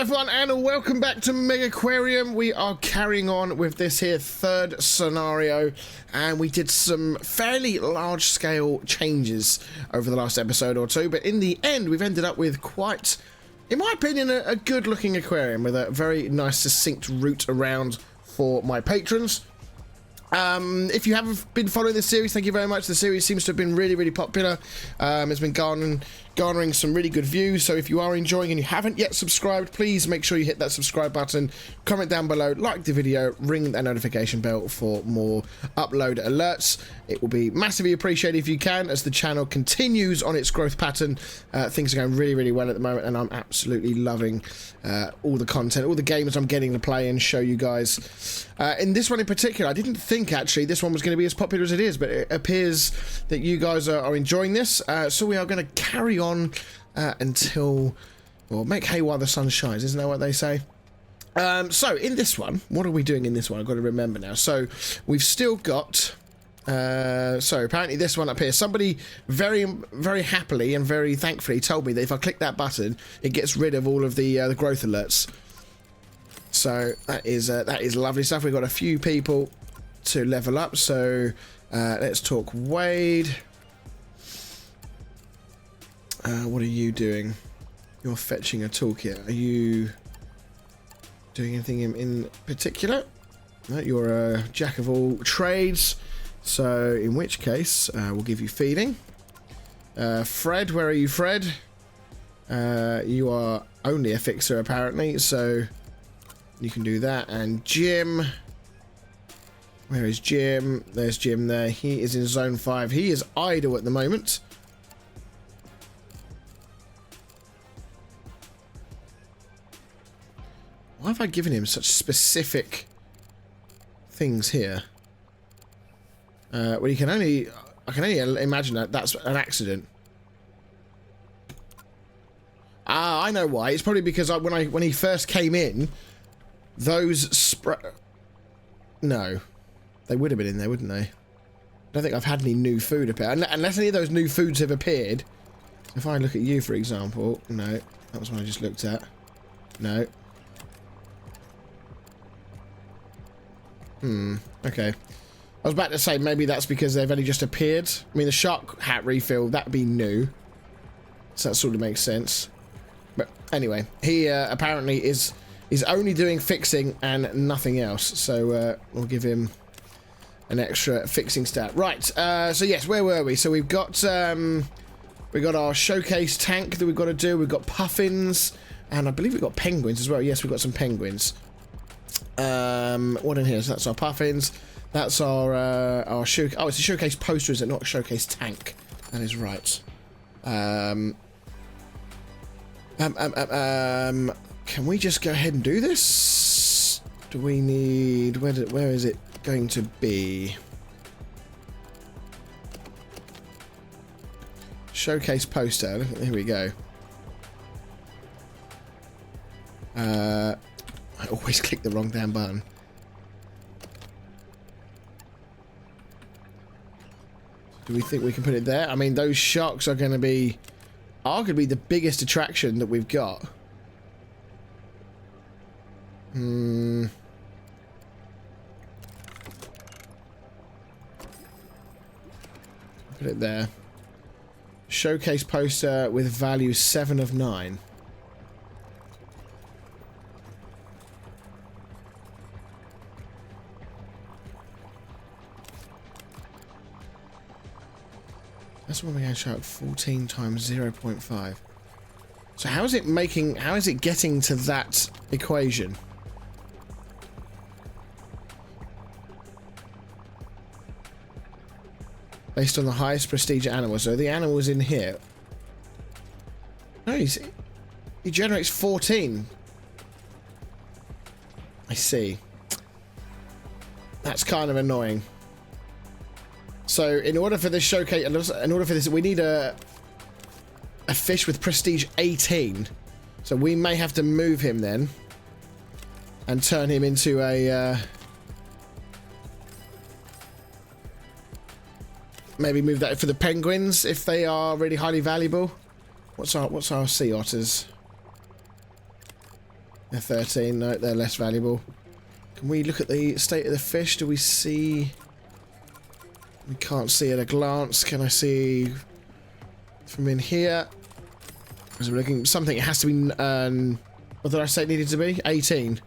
everyone, and welcome back to Megaquarium. We are carrying on with this here third scenario, and we did some fairly large-scale changes over the last episode or two, but in the end we've ended up with quite, in my opinion, a good-looking aquarium with a very nice succinct route around for my patrons. If you haven't been following this series, thank you very much. The series seems to have been really popular. It's been garnering some really good views, so if you are enjoying and you haven't yet subscribed, please make sure you hit that subscribe button, comment down below, like the video, ring that notification bell for more upload alerts. It will be massively appreciated if you can, as the channel continues on its growth pattern. Things are going really well at the moment, and I'm absolutely loving all the content, all the games I'm getting to play and show you guys. In this one in particular, I didn't think actually this one was going to be as popular as it is, but it appears that you guys are enjoying this, so we are going to carry on until, well, make hay while the sun shines, isn't that what they say? So in this one, what are we doing in this one? I've got to remember now. So we've still got so apparently this one up here, somebody very happily and very thankfully told me that if I click that button, it gets rid of all of the growth alerts. So that is lovely stuff. We've got a few people to level up, so let's talk Wade. What are you doing? You're fetching a toolkit. Are you doing anything in particular? No, you're a jack of all trades, so in which case we'll give you feeding. Fred, where are you, Fred? You are only a fixer apparently, so you can do that. And Jim, where is Jim? There's Jim there. He is in zone 5. He is idle at the moment. Why have I given him such specific things here? Well, I can only imagine that that's an accident. Ah, I know why. It's probably because when he first came in, those no, they would have been in there, wouldn't they? I don't think I've had any new food appear, unless any of those new foods have appeared. If I look at you, for example, no, that was one I just looked at. No. Okay. I was about to say maybe that's because they've only just appeared. I mean, the shark hat refill, that'd be new. So that sort of makes sense. But anyway, he apparently is only doing fixing and nothing else. So we'll give him an extra fixing stat. Right, so yes, where were we? So we've got our showcase tank that we've got to do. We've got puffins, and I believe we've got penguins as well. Yes, we've got some penguins. What in here? So that's our puffins. That's our show. Oh, it's a showcase poster, is it? Not a showcase tank. That is right. Can we just go ahead and do this? Do we need? Where is it going to be? Showcase poster. Here we go. I always click the wrong damn button. Do we think we can put it there? I mean, those sharks are going to be arguably the biggest attraction that we've got. Put it there. Showcase poster with value 7 of 9. That's one we can show at 14 times 0.5. So how is it getting to that equation? Based on the highest prestige animals. So the animals in here. No, he generates 14. I see. That's kind of annoying. So in order for this showcase, we need a fish with prestige 18. So we may have to move him then and turn him into a maybe move that for the penguins if they are really highly valuable. What's our sea otters? They're 13. No, they're less valuable. Can we look at the state of the fish? Do we see... We can't see at a glance. Can I see from in here? Because we're looking... Something it has to be... what did I say it needed to be? 18.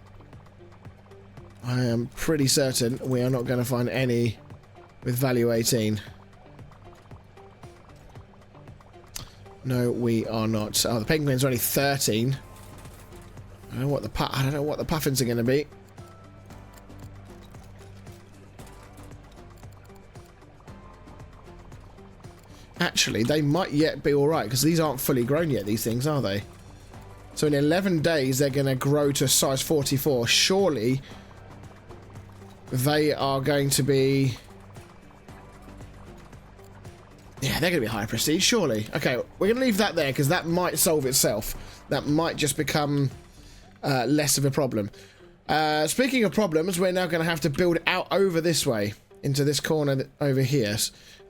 I am pretty certain we are not going to find any with value 18. No, we are not. Oh, the penguins are only 13. I don't know what the puffins are going to be. Actually, they might yet be alright, because these aren't fully grown yet, these things, are they? So in 11 days, they're going to grow to size 44. Surely, they are going to be... Yeah, they're going to be high prestige, surely. Okay, we're going to leave that there, because that might solve itself. That might just become less of a problem. Speaking of problems, we're now going to have to build out over this way, into this corner over here.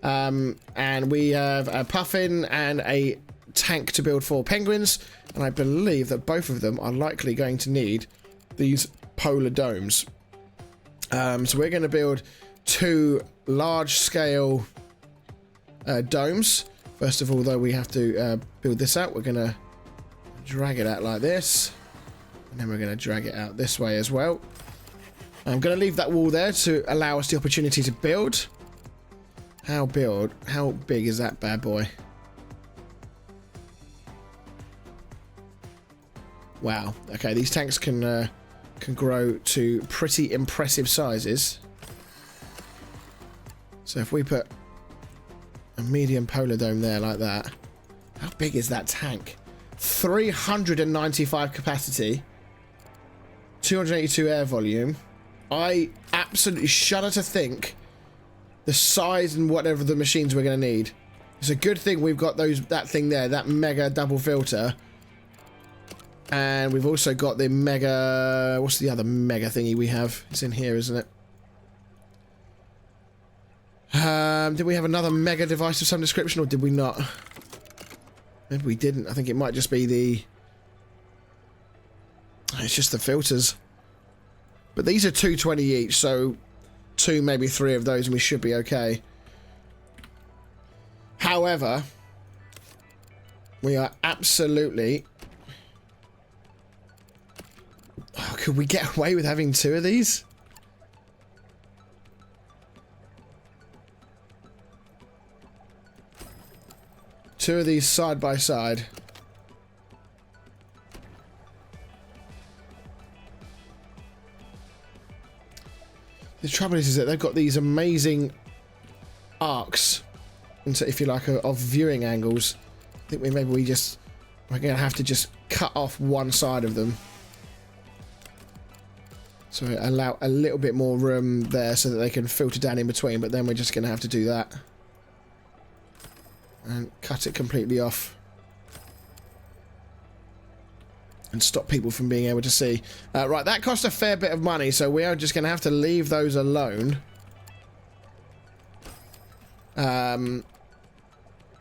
And we have a puffin and a tank to build for penguins, and I believe that both of them are likely going to need these polar domes. So we're going to build 2 large-scale domes. First of all, though, we have to build this out. We're going to drag it out like this, and then we're going to drag it out this way as well. I'm going to leave that wall there to allow us the opportunity to build. How big is that bad boy? Wow. Okay, these tanks can grow to pretty impressive sizes. So if we put a medium polar dome there like that, how big is that tank? 395 capacity, 282 air volume. I absolutely shudder to think the size and whatever the machines we're going to need. It's a good thing we've got that thing there, that mega double filter. And we've also got the mega... What's the other mega thingy we have? It's in here, isn't it? Did we have another mega device of some description, or did we not? Maybe we didn't. I think it might just be the... It's just the filters. But these are 220 each, so 2, maybe 3 of those, and we should be okay. However, we are absolutely... Oh, could we get away with having 2 of these? Two of these side by side. The trouble is that they've got these amazing arcs, into, if you like, of viewing angles. I think we're going to have to just cut off one side of them. So allow a little bit more room there so that they can filter down in between, but then we're just going to have to do that. And cut it completely off. And stop people from being able to see. Right, that cost a fair bit of money, so we are just going to have to leave those alone. And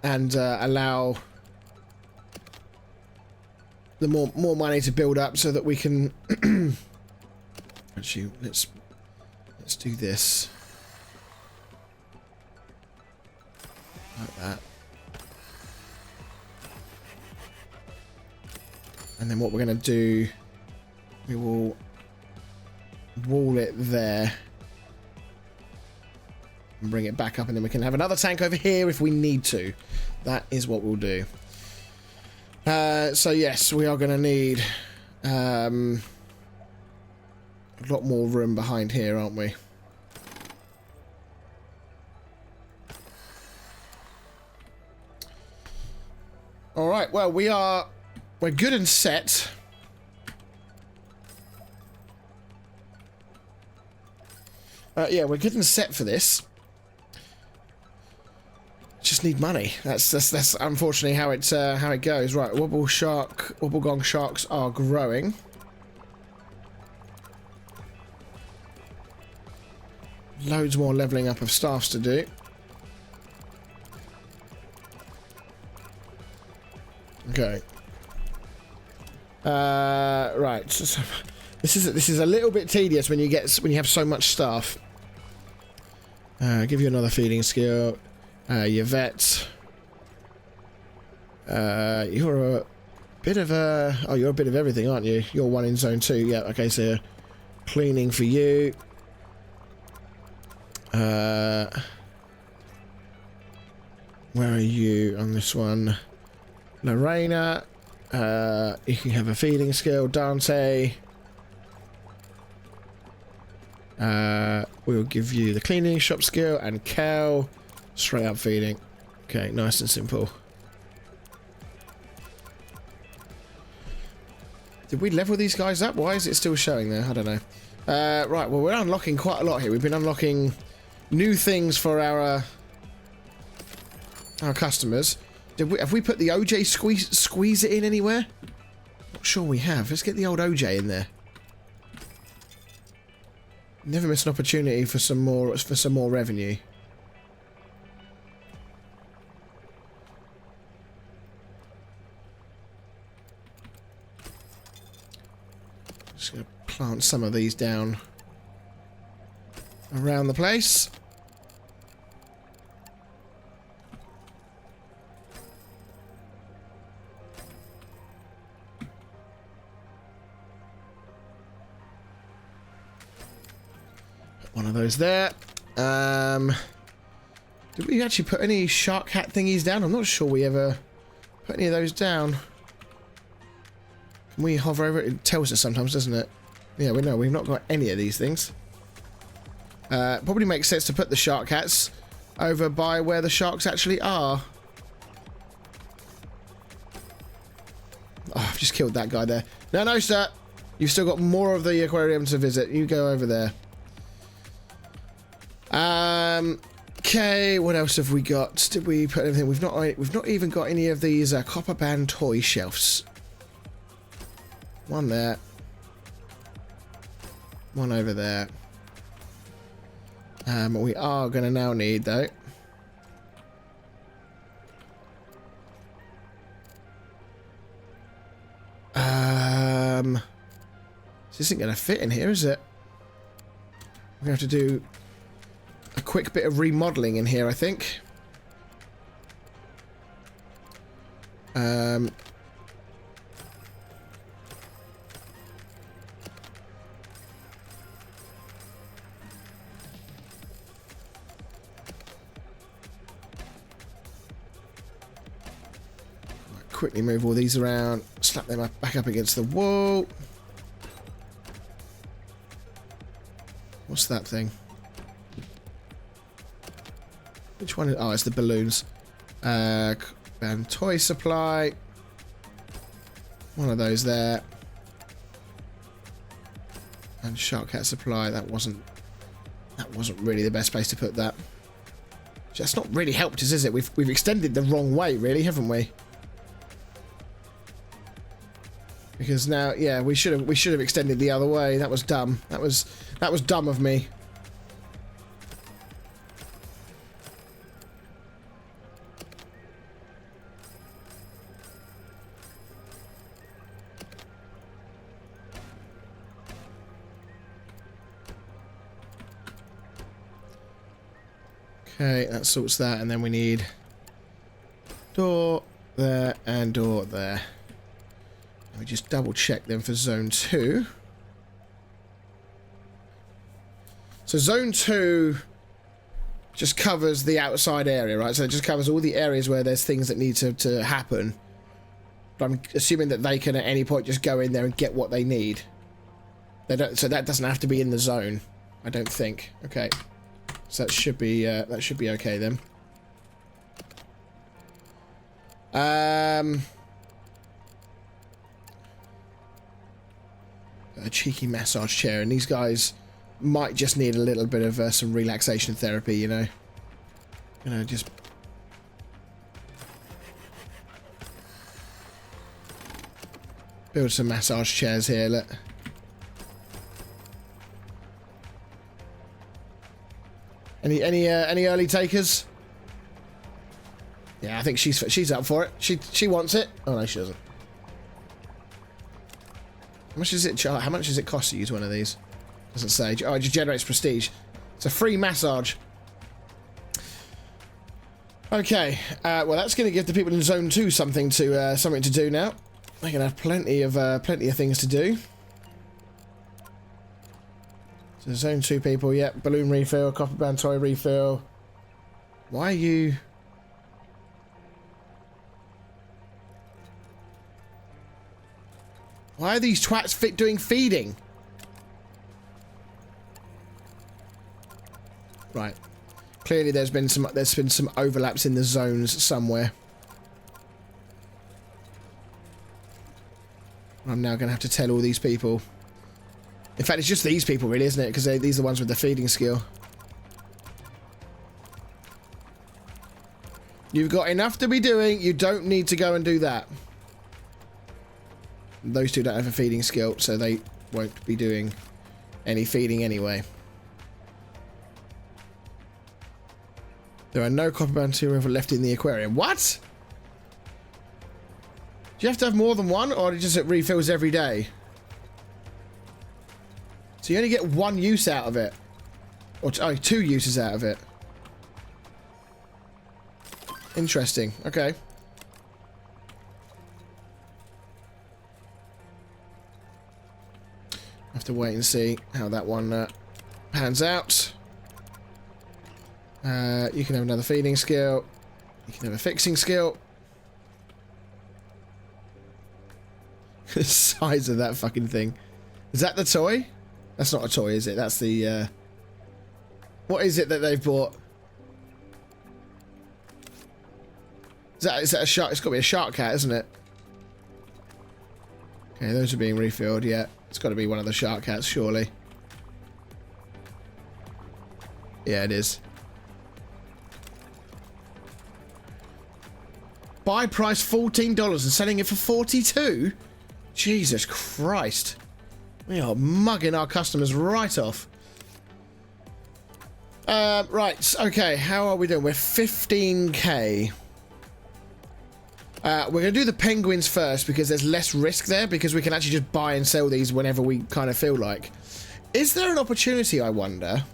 allow the more money to build up so that we can... Actually, let's do this. Like that. And then what we're going to do, we will wall it there and bring it back up, and then we can have another tank over here if we need to. That is what we'll do. So yes, we are going to need a lot more room behind here, aren't we? All right, well, we're good and set. Yeah, we're good and set for this. Just need money. That's unfortunately how it goes. Right, Wobblegong sharks are growing. Loads more leveling up of staffs to do. Okay. Right. So this is a little bit tedious when you have so much staff. Give you another feeding skill. Your vet. You're a bit of a... Oh, you're a bit of everything, aren't you? You're one in zone 2. Yeah, okay, so cleaning for you. Where are you on this one? Lorena. You can have a feeding skill. Dante. We'll give you the cleaning shop skill. And Cal. Straight up feeding. Okay, nice and simple. Did we level these guys up? Why is it still showing there? I don't know. Right, well, we're unlocking quite a lot here. We've been unlocking new things for our customers. Have we put the OJ squeeze it in anywhere? Not sure we have. Let's get the old OJ in there. Never miss an opportunity for some more revenue. Just gonna plant some of these down around the place. One of those there. Did we actually put any shark hat thingies down? I'm not sure we ever put any of those down. Can we hover over it? It tells us sometimes, doesn't it? Yeah, we know. We've not got any of these things. Probably makes sense to put the shark hats over by where the sharks actually are. Oh, I've just killed that guy there. No, no, sir. You've still got more of the aquarium to visit. You go over there. Okay, what else have we got? Did we put anything? We've not even got any of these copper band toy shelves. One there. One over there. We are going to now need, though. This isn't going to fit in here, is it? We're going to have to do a quick bit of remodeling in here, I think. Quickly move all these around, slap them back up against the wall. What's that thing? Which one? Oh, it's the balloons. And toy supply. One of those there. And shark cat supply. That wasn't really the best place to put that. That's not really helped us, is it? We've extended the wrong way, really, haven't we? Because now, yeah, we should have extended the other way. That was dumb. That was dumb of me. Okay, that sorts that, and then we need door there and door there. Let me just double check them for zone 2. So zone 2 just covers the outside area, right? So it just covers all the areas where there's things that need to happen. But I'm assuming that they can at any point just go in there and get what they need. They don't, so that doesn't have to be in the zone, I don't think. Okay, so that should be okay then. A cheeky massage chair, and these guys might just need a little bit of some relaxation therapy, you know. Just build some massage chairs here. Look. Any early takers? Yeah, I think she's up for it. She wants it. Oh no, she doesn't. How much is it? How much does it cost to use one of these? Doesn't say. Oh, it just generates prestige. It's a free massage. Okay. Well, that's going to give the people in Zone 2 something to do now. They're going to have plenty of things to do. So Zone 2 people, yep. Balloon refill, copper band toy refill. Why are you... Why are these twats doing feeding? Right. Clearly there's been some overlaps in the zones somewhere. I'm now going to have to tell all these people. In fact, it's just these people really, isn't it? Because these are the ones with the feeding skill. You've got enough to be doing. You don't need to go and do that. Those two don't have a feeding skill, so they won't be doing any feeding anyway. There are no copper band material left in the aquarium. What? Do you have to have more than one, or just it refills every day? So you only get one use out of it. Or two uses out of it. Interesting. Okay. Have to wait and see how that one pans out. You can have another feeding skill. You can have a fixing skill. The size of that fucking thing. Is that the toy? That's not a toy, is it? That's the... What is it that they've bought? Is that a shark? It's got to be a shark cat, isn't it? Okay, those are being refilled, yeah. It's got to be one of the shark cats, surely. Yeah, it is. Buy price $14 and selling it for $42? Jesus Christ. We are mugging our customers right off. Right, okay, how are we doing? We're 15k. We're going to do the penguins first because there's less risk there, because we can actually just buy and sell these whenever we kind of feel like. Is there an opportunity, I wonder?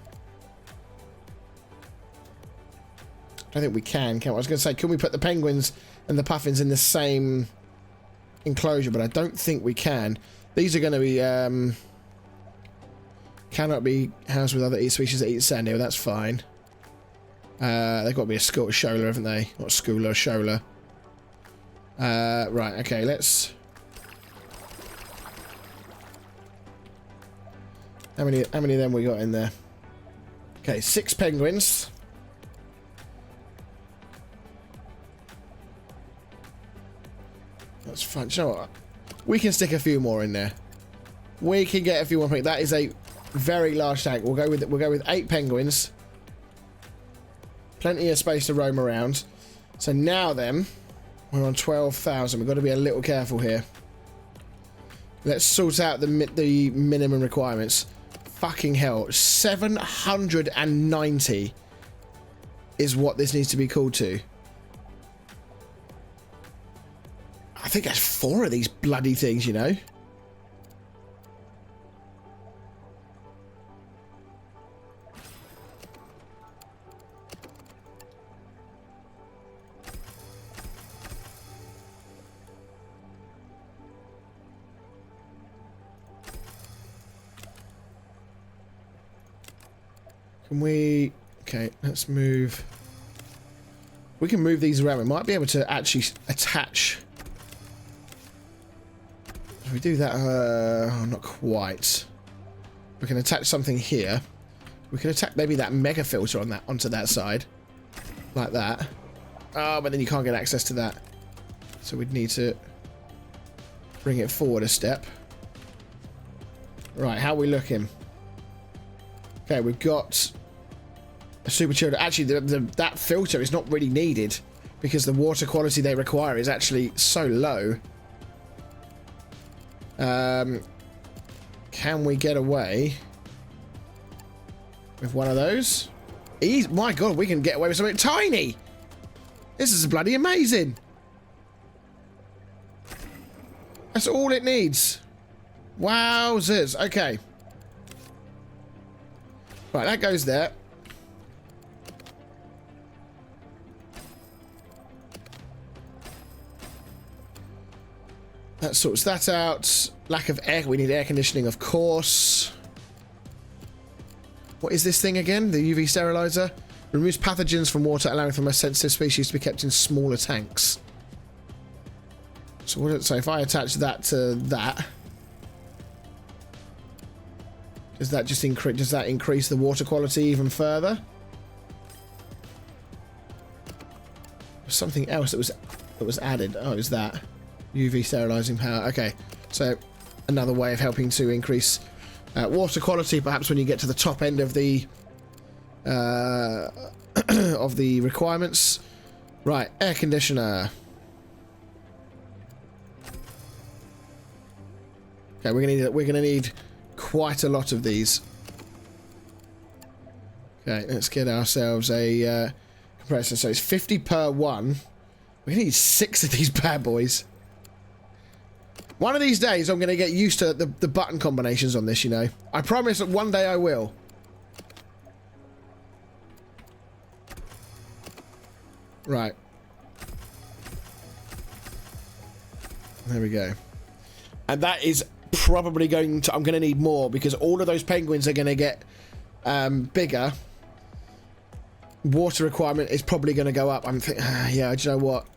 I don't think we can we? I was going to say, can we put the penguins and the puffins in the same enclosure, but I don't think we can. These are going to be, cannot be housed with other species that eat sand. Well, that's fine. They've got to be a shoaler, haven't they? Not schooler, shoaler. Right, okay, let's... How many of them we got in there? Okay, 6 penguins. That's fine. Do you know what? We can stick a few more in there. We can get a few more. That is a very large tank. We'll go with 8 penguins. Plenty of space to roam around. So now then, we're on 12,000. We've got to be a little careful here. Let's sort out the minimum requirements. Fucking hell, 790 is what this needs to be called to. I think that's 4 of these bloody things, you know. Can we... Okay, let's move... We can move these around. We might be able to actually attach... If we do that... not quite. We can attach something here. We can attach maybe that mega filter on onto that side. Like that. Oh, but then you can't get access to that. So we'd need to bring it forward a step. Right, how are we looking? Okay, we've got a super chilled. Actually, that filter is not really needed because the water quality they require is actually so low. Can we get away with one of those? My God, we can get away with something tiny. This is bloody amazing. That's all it needs. Wowzers. Okay. Right, that goes there. That sorts that out. Lack of air. We need air conditioning, of course. What is this thing again? The UV sterilizer? Removes pathogens from water, allowing for most sensitive species to be kept in smaller tanks. So if I attach that to that, does that just increase the water quality even further? There's something else that was added. Oh, it was that UV sterilizing power. Okay, so another way of helping to increase water quality, perhaps when you get to the top end of the requirements. Right, air conditioner. Okay, we're gonna need quite a lot of these. Okay, let's get ourselves a compressor. So it's 50 per one. We need 6 of these bad boys. One of these days, I'm going to get used to the button combinations on this, you know. I promise that one day I will. Right. There we go. And that is probably going to... I'm going to need more because all of those penguins are going to get bigger. Water requirement is probably going to go up. I'm thinking... yeah, do you know what?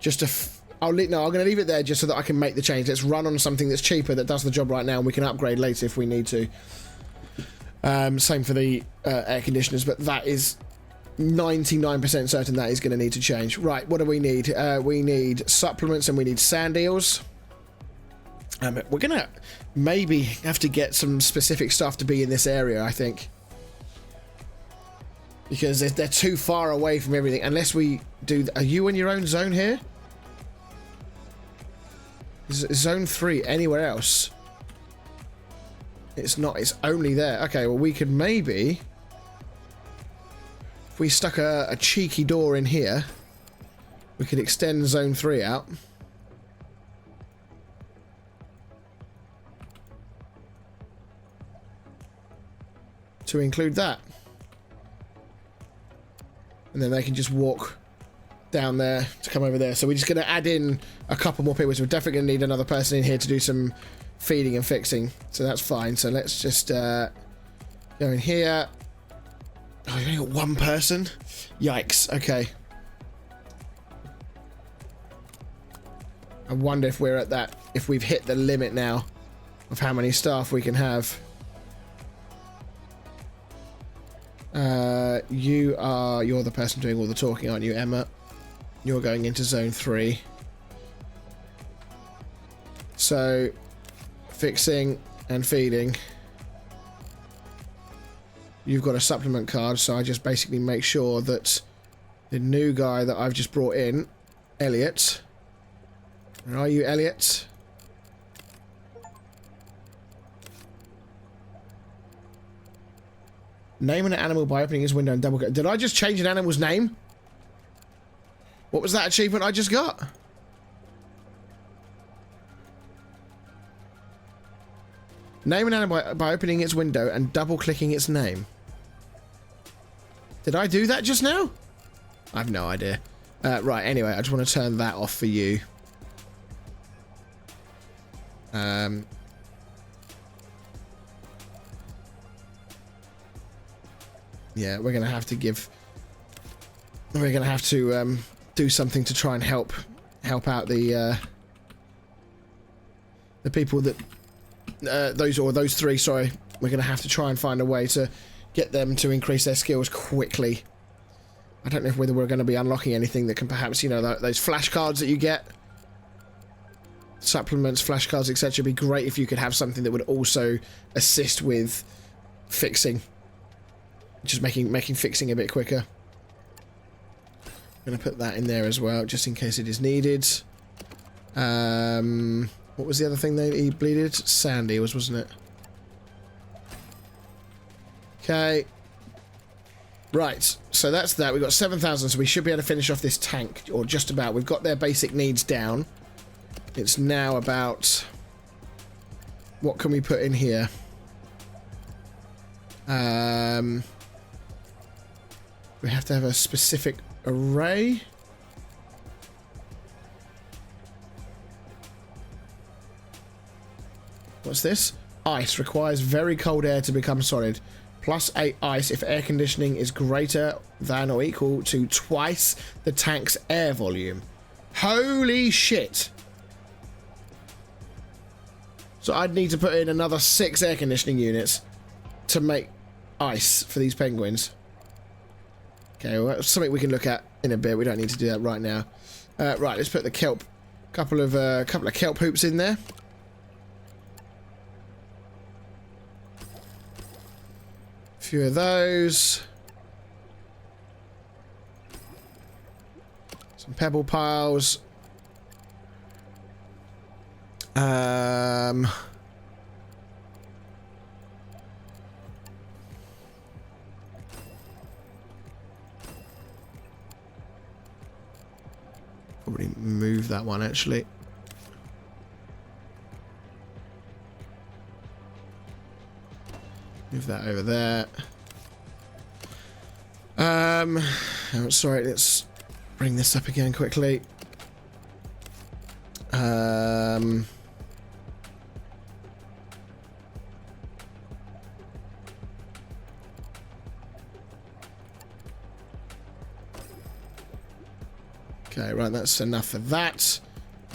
Just to... I'm going to leave it there just so that I can make the change. Let's run on something that's cheaper that does the job right now and we can upgrade later if we need to. Same for the air conditioners, but that is 99% certain that is going to need to change. Right, what do we need? We need supplements and we need sand eels. We're going to maybe have to get some specific stuff to be in this area, I think. Because they're too far away from everything. Unless we do... Are you in your own zone here? Zone 3 anywhere else? It's not. It's only there. Okay, well we could maybe... If we stuck a cheeky door in here, we could extend Zone 3 out. To include that. And then they can just walk down there to come over there. So we're just going to add in a couple more people. So we're definitely going to need another person in here to do some feeding and fixing. So that's fine. So let's just go in here. Oh, you only got one person? Yikes. Okay. I wonder if we're at that, if we've hit the limit now of how many staff we can have. You're the person doing all the talking, aren't you, Emma? You're going into Zone 3. So, fixing and feeding. You've got a supplement card, so I just basically make sure that the new guy that I've just brought in, Elliot. Where are you, Elliot? Name an animal by opening his window and double... Did I just change an animal's name? What was that achievement I just got? Name an animal by opening its window and double-clicking its name. Did I do that just now? I have no idea. Right, anyway, I just want to turn that off for you. Yeah, we're going to have to give... We're going to have to do something to try and help out the people that... those three, sorry. We're going to have to try and find a way to get them to increase their skills quickly. I don't know whether we're going to be unlocking anything that can perhaps, you know, those flashcards that you get. Supplements, flashcards, etc. It'd be great if you could have something that would also assist with fixing. Just making fixing a bit quicker. I'm going to put that in there as well, just in case it is needed. What was the other thing he bleeded? Sand eels, wasn't it? Okay. Right, so that's that. We've got 7,000, so we should be able to finish off this tank, or just about. We've got their basic needs down. It's now about what can we put in here? We have to have a specific array. What's this? Ice requires very cold air to become solid. +8 ice if air conditioning is greater than or equal to twice the tank's air volume. Holy shit! So I'd need to put in another 6 air conditioning units to make ice for these penguins. Okay, well, that's something we can look at in a bit. We don't need to do that right now. Right, let's put the kelp, couple of kelp hoops in there. Few of those. Some pebble piles. Probably move that one actually. Move that over there. Oh, sorry, let's bring this up again quickly. Okay, right, that's enough of that.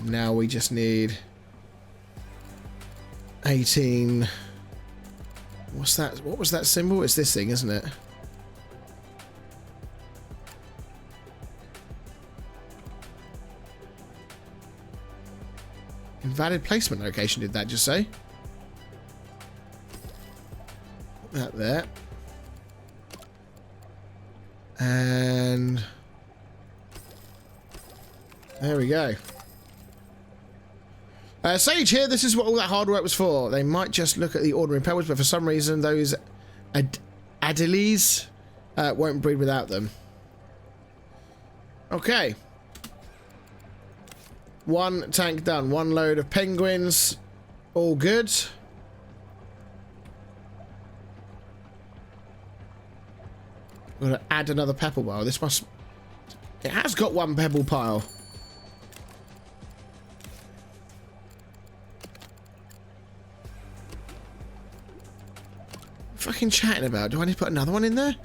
Now we just need 18. What's that? What was that symbol? It's this thing, isn't it? Invalid placement location, did that just say? Put that there. And there we go. Sage here, this is what all that hard work was for. They might just look at the ordinary pebbles, but for some reason those Adeles won't breed without them. Okay. 1 tank done. 1 load of penguins. All good. We're going to add another pebble pile. This must... It has got 1 pebble pile. Fucking chatting about. Do I need to put another one in there?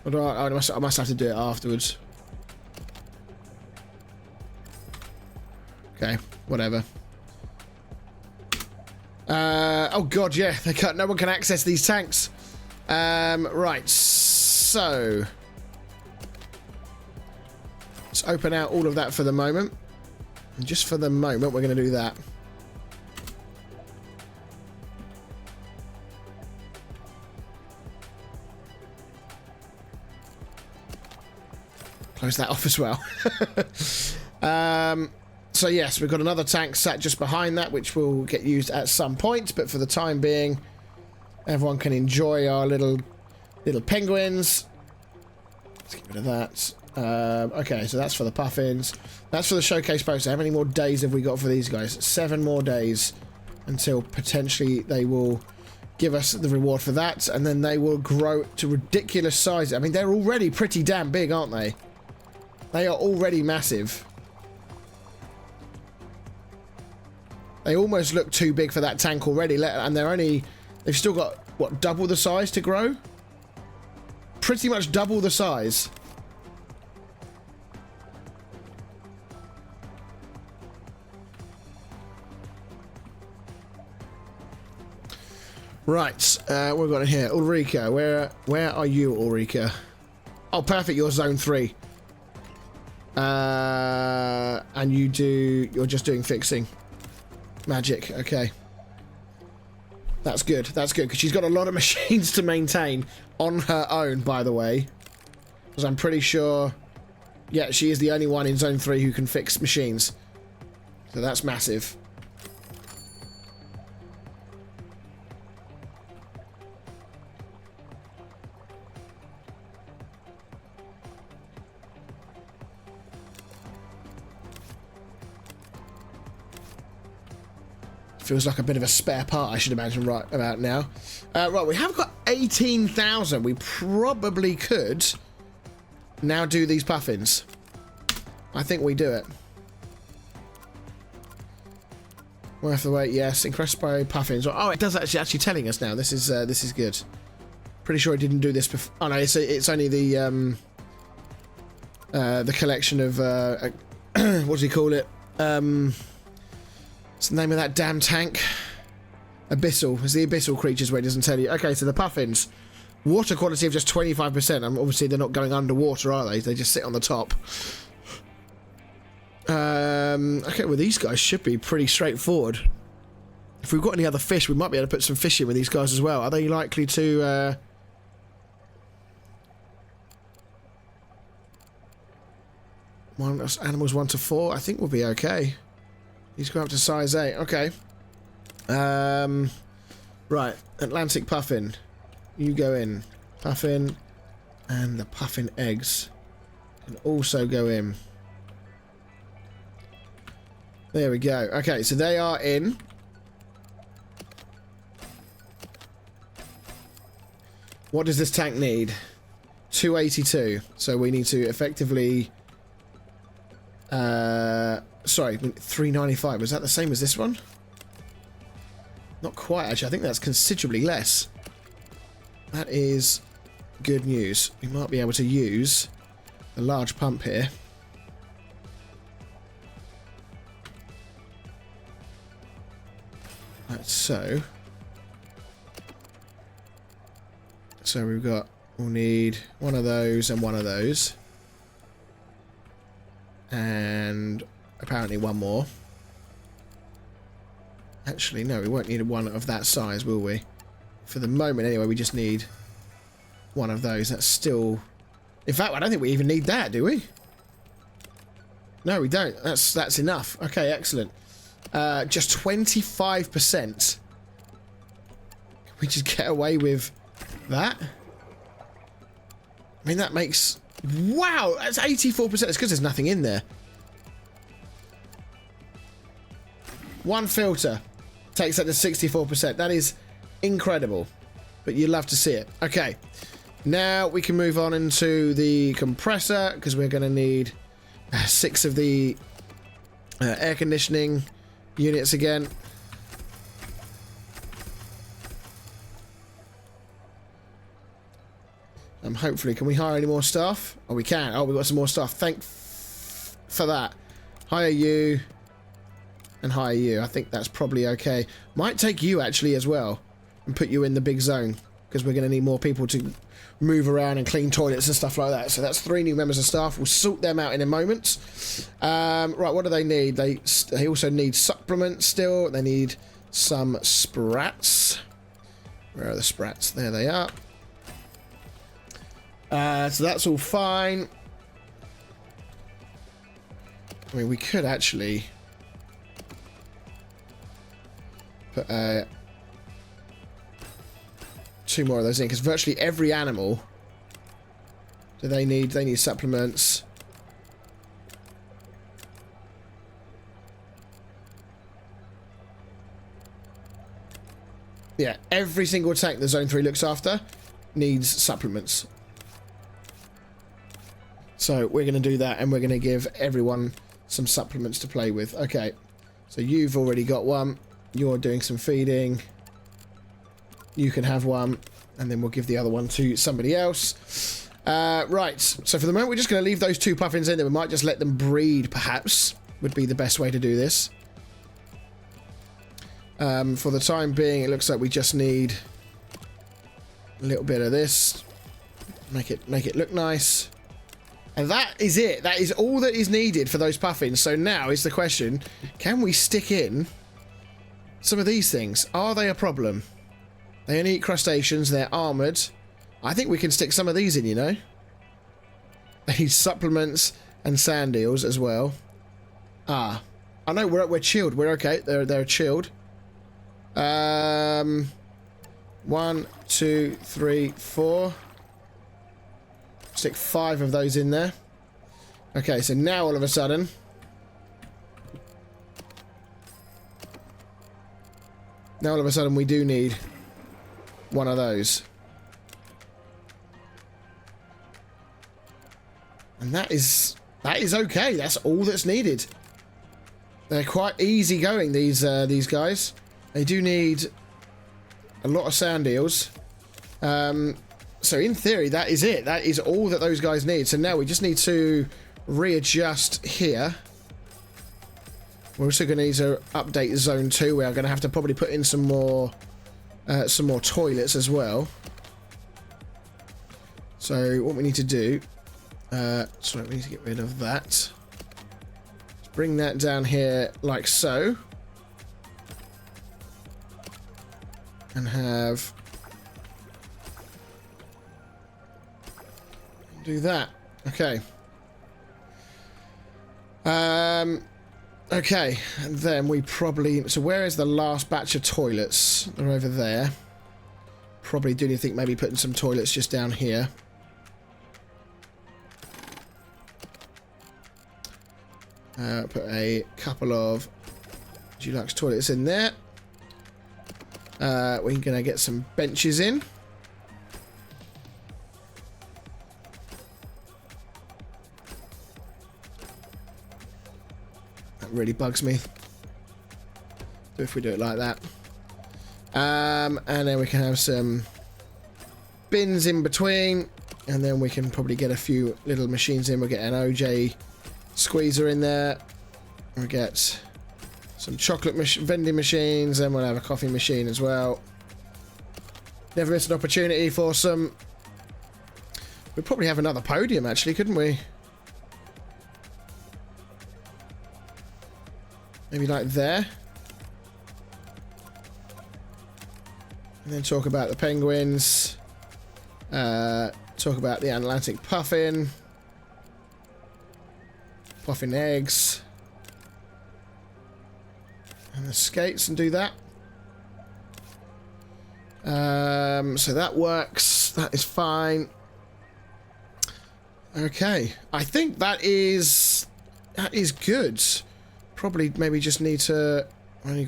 Or do I must have to do it afterwards. Okay, whatever. Oh god, yeah, they can't. No one can access these tanks. Right, so let's open out all of that for the moment. And just for the moment, we're going to do that. Close that off as well. So yes, we've got another tank sat just behind that, which will get used at some point. But for the time being, everyone can enjoy our little penguins. Let's get rid of that. Okay, so that's for the puffins. That's for the showcase poster. How many more days have we got for these guys? 7 more days until potentially they will give us the reward for that, and then they will grow to ridiculous size. I mean, they're already pretty damn big, aren't they? They are already massive. They almost look too big for that tank already, and they've still got, what, double the size to grow? Pretty much double the size. Right, what have we got in here? Ulrika, where are you, Ulrika? Oh, perfect, you're zone 3. And you're just doing fixing. Magic, okay. That's good, because she's got a lot of machines to maintain on her own, by the way. Because I'm pretty sure, yeah, she is the only one in Zone 3 who can fix machines. So that's massive. Feels like a bit of a spare part, I should imagine, right about now. Right, we have got 18,000. We probably could now do these puffins. I think we do it. Worth the wait, yes. Increased by puffins. Oh, it does actually telling us now. This is good. Pretty sure it didn't do this before. Oh no, it's only the collection of what do you call it? What's the name of that damn tank? Abyssal. It's the abyssal creatures where it doesn't tell you. Okay, so the puffins. Water quality of just 25%. Obviously, they're not going underwater, are they? They just sit on the top. Okay, well, these guys should be pretty straightforward. If we've got any other fish, we might be able to put some fish in with these guys as well. Are they likely to... animals 1 to 4? I think we'll be okay. He's going up to size 8. Okay. Right. Atlantic puffin. You go in. Puffin. And the puffin eggs can also go in. There we go. Okay, so they are in. What does this tank need? 282. So we need to effectively... sorry, 395. Was that the same as this one? Not quite, actually. I think that's considerably less. That is good news. We might be able to use the large pump here. Like so. So we'll need one of those and one of those. And apparently one more. Actually, no, we won't need one of that size, will we? For the moment, anyway, we just need one of those. That's still... In fact, I don't think we even need that, do we? No, we don't. That's enough. Okay, excellent. Just 25%. Can we just get away with that? I mean, that makes... Wow, that's 84%. It's because there's nothing in there. One filter takes that to 64%. That is incredible. But you'd love to see it. Okay. Now we can move on into the compressor, because we're going to need 6 of the air conditioning units again. Hopefully, can we hire any more staff? Oh, we can. Oh, we've got some more staff. Thank for that. Hire you. And hire you. I think that's probably okay. Might take you, actually, as well. And put you in the big zone. Because we're going to need more people to move around and clean toilets and stuff like that. So that's 3 new members of staff. We'll sort them out in a moment. Right, what do they need? They also need supplements still. They need some sprats. Where are the sprats? There they are. So that's all fine. I mean, we could actually put 2 more of those in, because virtually every animal they need supplements. Yeah, every single tank that Zone 3 looks after needs supplements. So we're going to do that, and we're going to give everyone some supplements to play with. Okay, so you've already got one. You're doing some feeding. You can have one, and then we'll give the other one to somebody else. Right, so for the moment, we're just going to leave those 2 puffins in there. We might just let them breed, perhaps, would be the best way to do this. For the time being, it looks like we just need a little bit of this. Make it look nice. And that is it. That is all that is needed for those puffins. So now is the question, can we stick in some of these things? Are they a problem? They only eat crustaceans. They're armoured. I think we can stick some of these in, you know. They need supplements and sand eels as well. Ah. I know, we're chilled. We're okay. They're chilled. 1, 2, 3, 4. Stick 5 of those in there. Okay, so now all of a sudden Now all of a sudden we do need one of those. And that is okay. That's all that's needed. They're quite easy going, these guys. They do need a lot of sand eels. So in theory, that is it. That is all that those guys need. So now we just need to readjust here. We're also going to need to update zone 2. We are going to have to probably put in some more toilets as well. So what we need to do, sorry, we need to get rid of that. Let's bring that down here like so. And have... do that. Okay. Okay, and then we probably... so where is the last batch of toilets? They're over there. Probably do you think maybe putting some toilets just down here. Put a couple of deluxe toilets in there. We're going to get some benches in. Really bugs me if we do it like that. And then we can have some bins in between, and then we can probably get a few little machines in. We'll get an OJ squeezer in there. We'll get some chocolate vending machines, and we'll have a coffee machine as well. Never miss an opportunity for some... we'd probably have another podium actually, couldn't we? Maybe like there. And then talk about the penguins. Talk about the Atlantic puffin. Puffin eggs. And the skates, and do that. So that works. That is fine. Okay. I think that is good. Probably maybe just need to... we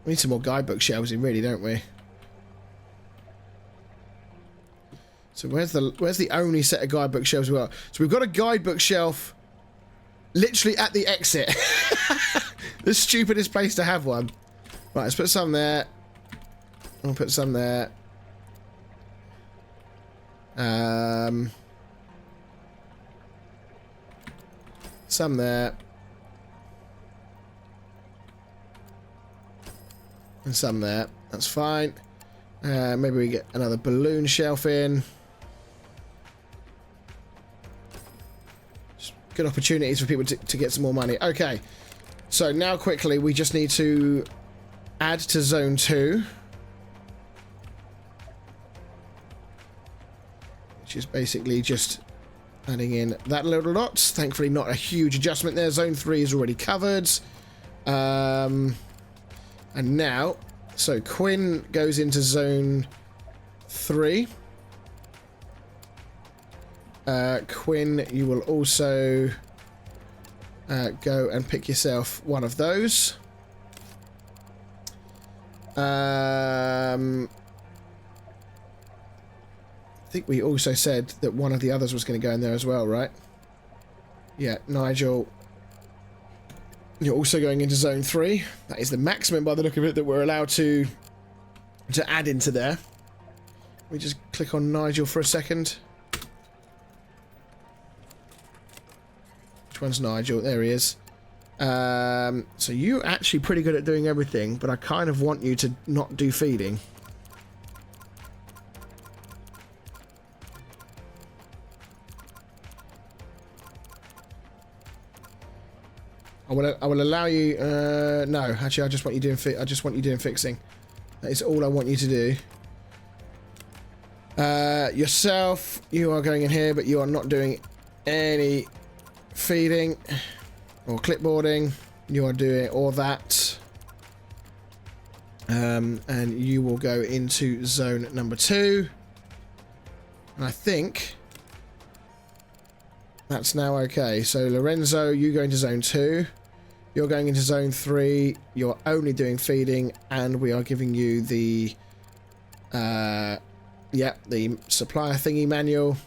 need some more guidebook shelves in, really, don't we? So where's the only set of guidebook shelves we got? So we've got a guidebook shelf literally at the exit. The stupidest place to have one. Right, let's put some there. I'll put some there. Some there. And some there. That's fine. Maybe we get another balloon shelf in. Just good opportunities for people to get some more money. Okay. So now quickly we just need to add to zone 2. Which is basically just adding in that little dot. Thankfully not a huge adjustment there. Zone 3 is already covered. And now, so Quinn goes into zone 3. Quinn, you will also go and pick yourself one of those. I think we also said that one of the others was going to go in there as well, right? Yeah, Nigel, you're also going into zone 3. That is the maximum by the look of it that we're allowed to add into there. Let me just click on Nigel for a second. Which one's Nigel? There he is. So you're actually pretty good at doing everything, but I kind of want you to not do feeding. I will allow you. No, actually, I just want you doing. I just want you doing fixing. That is all I want you to do. Yourself, you are going in here, but you are not doing any feeding or clipboarding. You are doing all that, and you will go into zone number 2. And I think that's now okay. So Lorenzo, you go into zone 2. You're going into zone 3. You're only doing feeding, and we are giving you the yeah, the supplier thingy manual.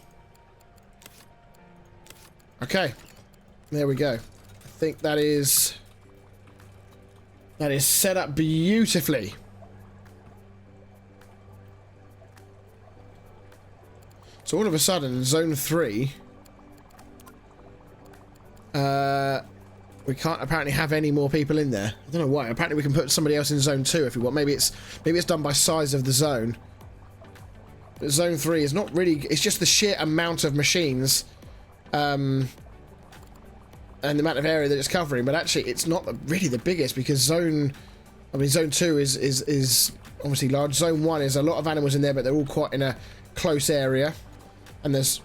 Okay, there we go. I think that is set up beautifully. So all of a sudden, zone 3, we can't apparently have any more people in there. I don't know why. Apparently we can put somebody else in zone 2 if we want. Maybe it's done by size of the zone. But zone 3 is not really. It's just the sheer amount of machines, and the amount of area that it's covering. But actually, it's not really the biggest because zone 2 is obviously large. Zone 1 is a lot of animals in there, but they're all quite in a close area. And there's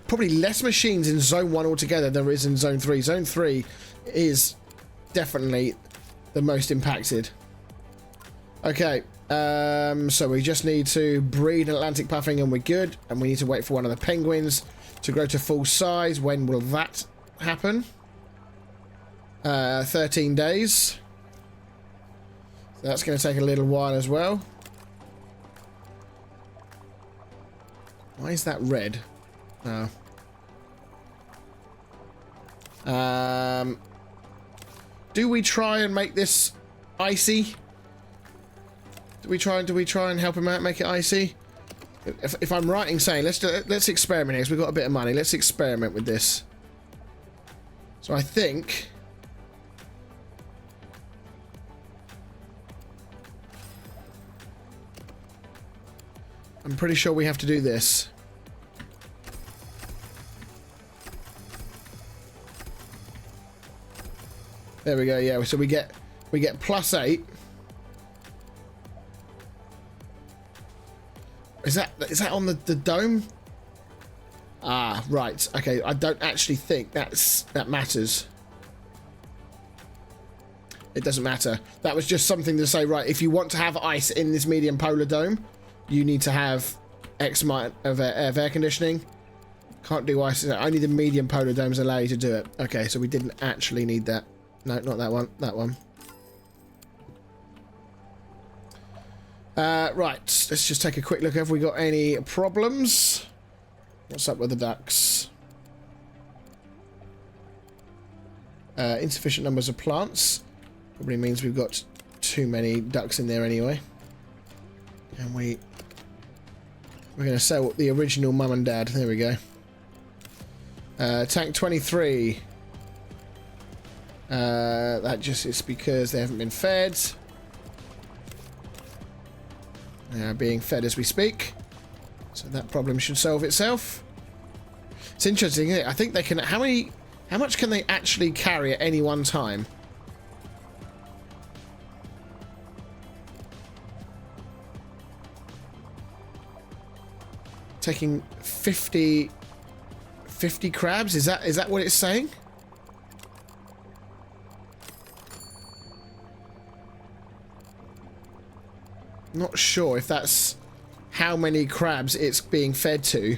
probably less machines in zone 1 altogether than there is in zone 3. Zone 3 is definitely the most impacted. Okay, so we just need to breed an Atlantic puffin and we're good. And we need to wait for one of the penguins to grow to full size. When will that happen? 13 days. So that's going to take a little while as well. Why is that red? Oh. Do we try and make this icy? Do we try and help him out, make it icy? If I'm right in saying, let's experiment here, because we've got a bit of money. Let's experiment with this. So I think I'm pretty sure we have to do this. There we go. Yeah, so we get +8. Is that on the dome? Ah, right. Okay, I don't actually think that matters. It doesn't matter. That was just something to say, right, if you want to have ice in this medium polar dome, you need to have X amount of air conditioning. Can't do ice. Only the medium polar domes allow you to do it. Okay, so we didn't actually need that. No, not that one. That one. Right, let's just take a quick look. Have we got any problems? What's up with the ducks? Insufficient numbers of plants. Probably means we've got too many ducks in there anyway. And we're going to sell the original mum and dad. There we go. Tank 23. That just is because they haven't been fed. They are being fed as we speak. So that problem should solve itself. It's interesting, isn't it? I think they can... How much can they actually carry at any one time? Taking 50 crabs? Is that what it's saying? Not sure if that's how many crabs it's being fed to,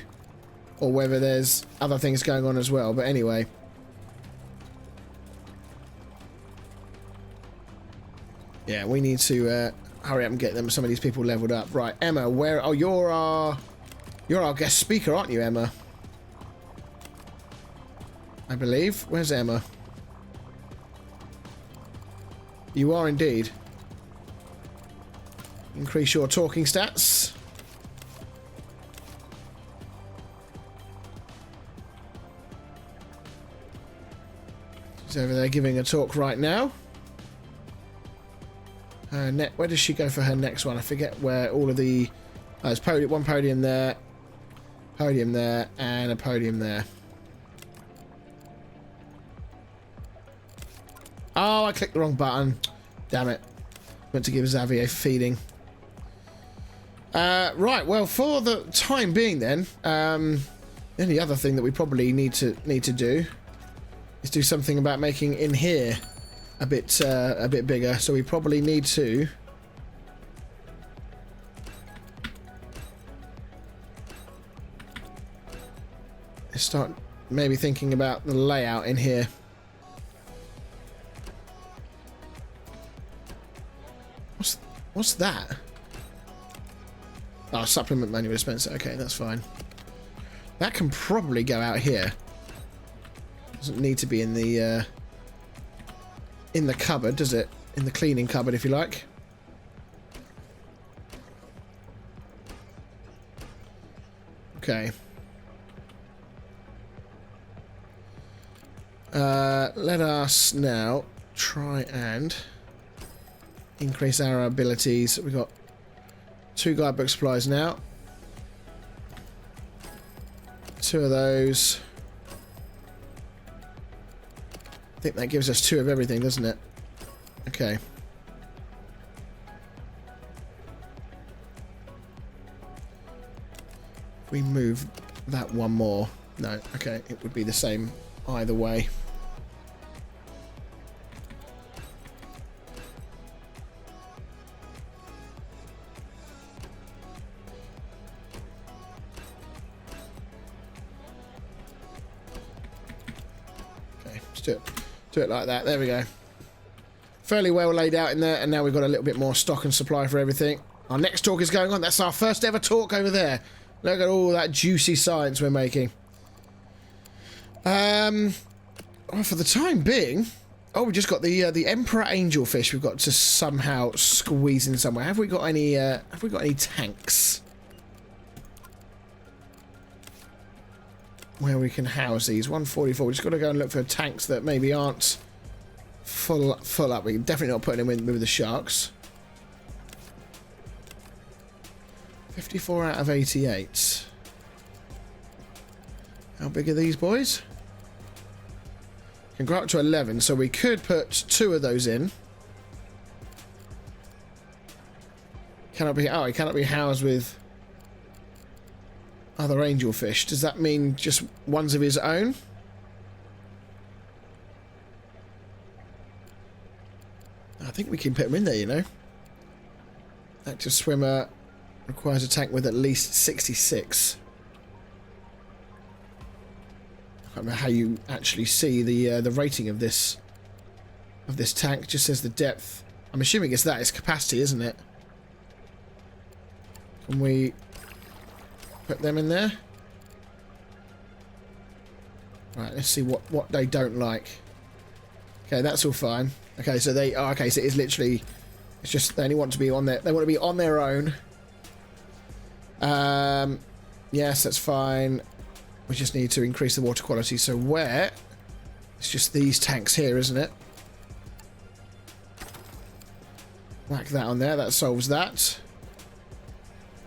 or whether there's other things going on as well. But anyway, yeah, we need to hurry up and get some of these people leveled up. Right, Emma, where? Oh, you're our guest speaker, aren't you, Emma? I believe. Where's Emma? You are indeed. Increase your talking stats. She's over there giving a talk right now. Where does she go for her next one? I forget where all of the... there's one podium there, and a podium there. Oh, I clicked the wrong button. Damn it. Meant to give Xavier feeding. Right, well, for the time being then, the only other thing that we probably need to do is do something about making in here a bit bigger. So we probably need to start maybe thinking about the layout in here. What's that? Oh, supplement manual dispenser. Okay, that's fine. That can probably go out here. Doesn't need to be in the cupboard, does it? In the cleaning cupboard, if you like. Okay. Let us now try and increase our abilities. We've got 2 guidebook supplies now. 2 of those. I think that gives us 2 of everything, doesn't it? Okay. If we move that one more. No, okay, it would be the same either way. Okay, let's do it like that. There we go. Fairly well laid out in there, and now we've got a little bit more stock and supply for everything. Our next talk is going on. That's our first ever talk over there. Look at all that juicy science we're making. Well, for the time being, oh, we just got the Emperor Angelfish. We've got to somehow squeeze in somewhere. Have we got any? Have we got any tanks where we can house these? 144. We just got to go and look for tanks that maybe aren't full up. We're definitely not putting them in with the sharks. 54 out of 88. How big are these boys? Can grow up to 11, so we could put 2 of those in. Cannot be. Oh, it cannot be housed with other angelfish. Does that mean just ones of his own? I think we can put them in there, you know. Active swimmer requires a tank with at least 66. I don't know how you actually see the rating of this tank. It just says the depth. I'm assuming it's that. It's capacity, isn't it? Can we put them in there? Right, let's see what they don't like. Okay, that's all fine. Okay, so they... Oh, okay, so it is literally... It's just they only want to be on their... They want to be on their own. Yes, that's fine. We just need to increase the water quality. So where? It's just these tanks here, isn't it? Whack that on there. That solves that.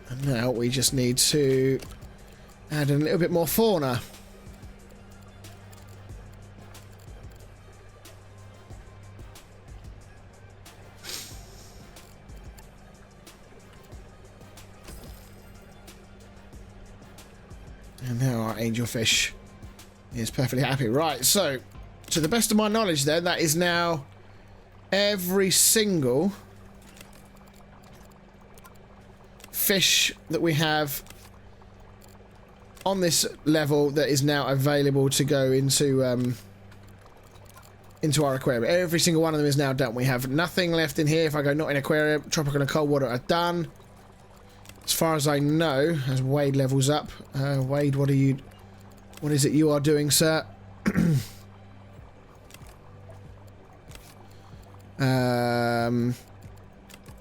And now we just need to add a little bit more fauna. And now our angelfish is perfectly happy. Right, so, to the best of my knowledge then, that is now every single fish that we have on this level that is now available to go into our aquarium. Every single one of them is now done. We have nothing left in here. If I go not in aquarium, tropical and cold water are done. As far as I know, as Wade levels up. Wade, what is it you are doing, sir?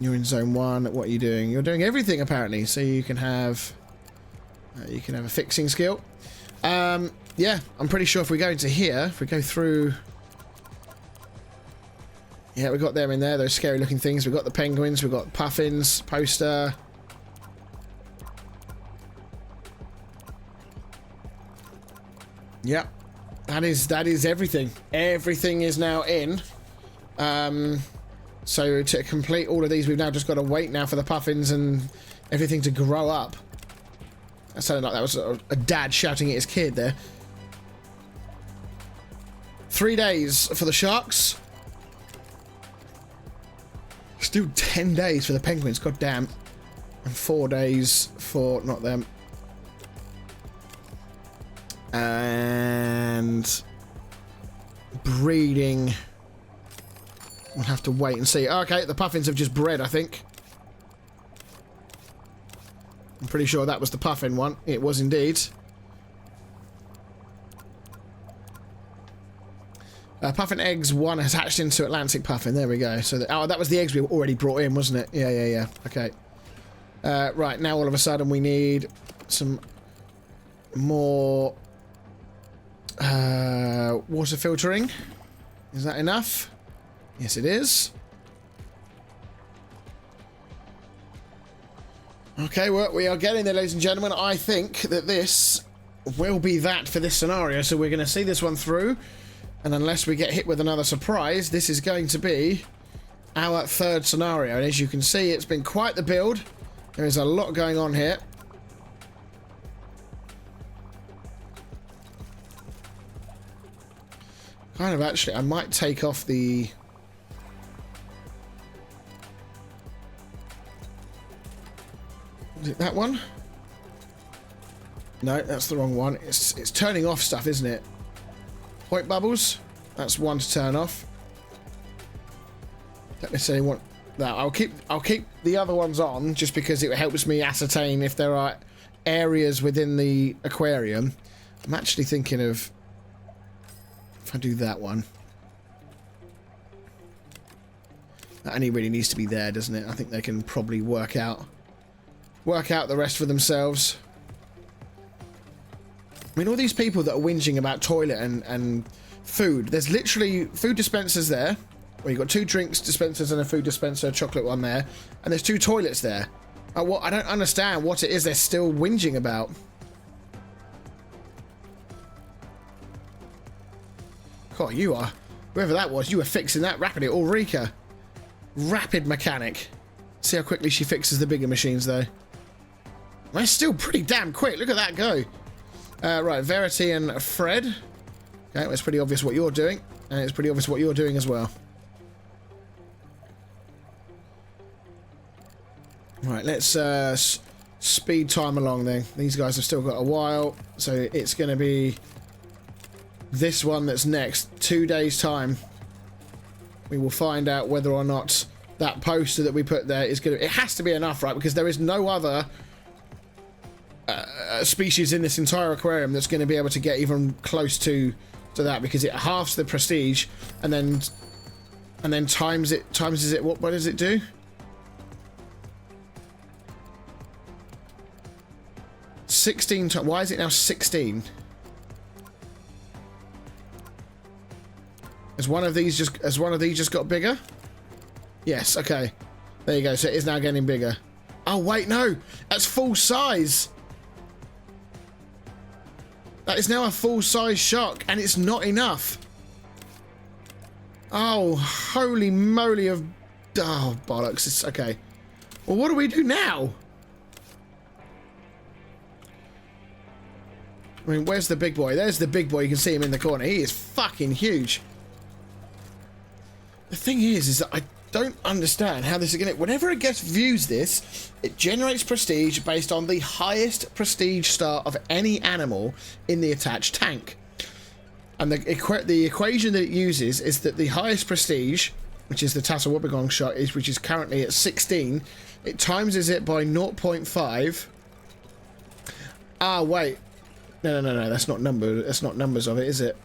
You're in zone 1. What are you doing? You're doing everything apparently. So you can have a fixing skill. Yeah, I'm pretty sure if we go into here, if we go through, yeah, we got them in there. Those scary looking things. We've got the penguins. We've got puffins, poster. Yep, that is everything. Everything is now in. So to complete all of these, we've now just got to wait now for the puffins and everything to grow up. That sounded like that was a dad shouting at his kid there. 3 days for the sharks. Still 10 days for the penguins, god damn. And 4 days for not them. And breeding, we'll have to wait and see. Okay, the puffins have just bred, I think. I'm pretty sure that was the puffin one. It was indeed. Puffin eggs 1 has hatched into Atlantic puffin. There we go. So that was the eggs we already brought in, wasn't it? Yeah. Okay. Right, now all of a sudden we need some more water filtering. Is that enough? Yes, it is. Okay, well, we are getting there, ladies and gentlemen. I think that this will be that for this scenario. So we're going to see this one through. And unless we get hit with another surprise, this is going to be our 3rd scenario. And as you can see, it's been quite the build. There is a lot going on here. Kind of actually, I might take off the... Is it that one? No, that's the wrong one. It's turning off stuff, isn't it? Point bubbles. That's one to turn off. Don't necessarily want that. I'll keep the other ones on just because it helps me ascertain if there are areas within the aquarium. I'm actually thinking of if I do that one. That only really needs to be there, doesn't it? I think they can probably work out the rest for themselves. I mean, all these people that are whinging about toilet and food, there's literally food dispensers there, where you've got 2 drinks dispensers and a food dispenser, a chocolate one there, and there's 2 toilets there. I don't understand what it is they're still whinging about. God, you are, whoever that was, you were fixing that rapidly. Ulrika, rapid mechanic. See how quickly she fixes the bigger machines, though. That's still pretty damn quick. Look at that go. Right, Verity and Fred. Okay, well, it's pretty obvious what you're doing. And it's pretty obvious what you're doing as well. Right, let's speed time along then. These guys have still got a while. So it's going to be this one that's next. 2 days' time. We will find out whether or not that poster that we put there is going to... It has to be enough, right? Because there is no other... species in this entire aquarium that's going to be able to get even close to that, because it halves the prestige and then times it what does it do? 16 times. Why is it now 16? Has one of these just got bigger? Yes, okay. There you go. So it is now getting bigger. Oh wait, no. That's full size. That is now a full-size shark, and it's not enough. Oh, holy moly of... Oh, bollocks. It's okay. Well, what do we do now? I mean, where's the big boy? There's the big boy. You can see him in the corner. He is fucking huge. The thing is that I don't understand how this is going to... Whenever a guest views this, it generates prestige based on the highest prestige star of any animal in the attached tank. And the equation that it uses is that the highest prestige, which is the Tassel Wobbegong shark, which is currently at 16, it times it by 0.5. Ah, wait. No, that's not numbers of it, is it?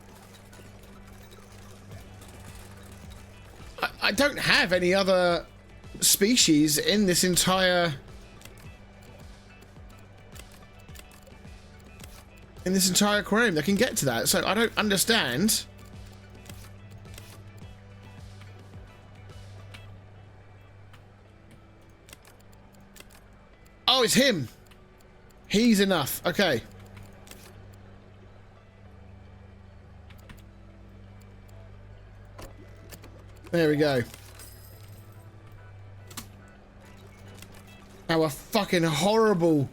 I don't have any other species in this entire aquarium that can get to that, so I don't understand. Oh, it's him. He's enough. Okay. There we go. Our fucking horrible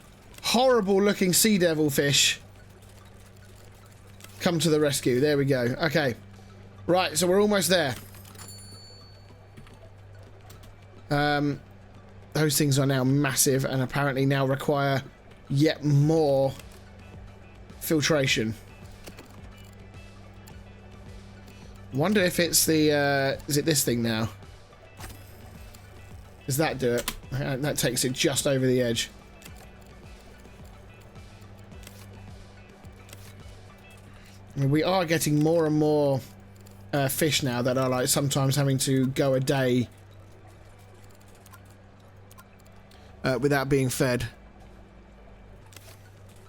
looking sea devil fish come to the rescue. There we go. Okay. Right, so we're almost there. Those things are now massive and apparently now require yet more filtration. Wonder if it's the, is it this thing now? Does that do it? That takes it just over the edge. I mean, we are getting more and more fish now that are like sometimes having to go a day without being fed.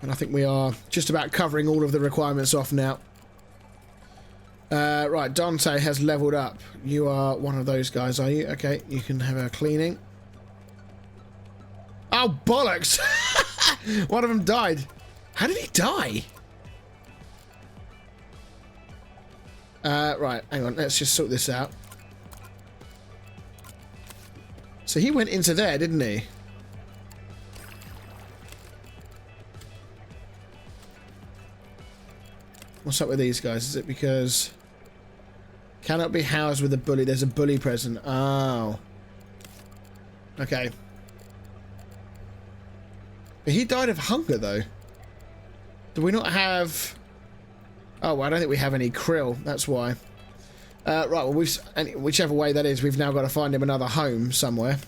And I think we are just about covering all of the requirements off now. Right, Dante has leveled up. You are one of those guys, are you? Okay, you can have a cleaning. Oh, bollocks! One of them died. How did he die? Right, hang on. Let's just sort this out. So he went into there, didn't he? What's up with these guys? Is it because... Cannot be housed with a bully. There's a bully present. Oh. Okay. But he died of hunger, though. Do we not have... Oh, well, I don't think we have any krill. That's why. Right, well, whichever way that is, we've now got to find him another home somewhere.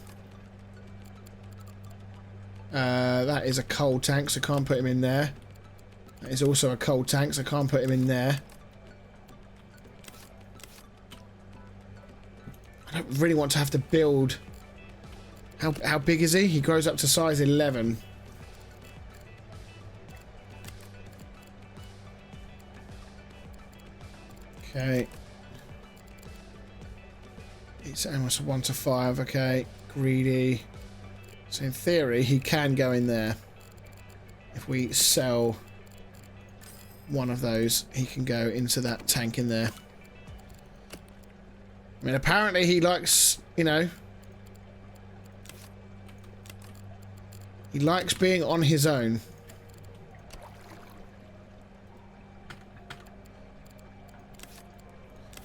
That is a coal tank, so can't put him in there. That is also a coal tank, so can't put him in there. I don't really want to have to build... How big is he? He grows up to size 11. Okay. It's almost 1 to 5. Okay. Greedy. So in theory, he can go in there. If we sell one of those, he can go into that tank in there. I mean, apparently he likes, you know... He likes being on his own.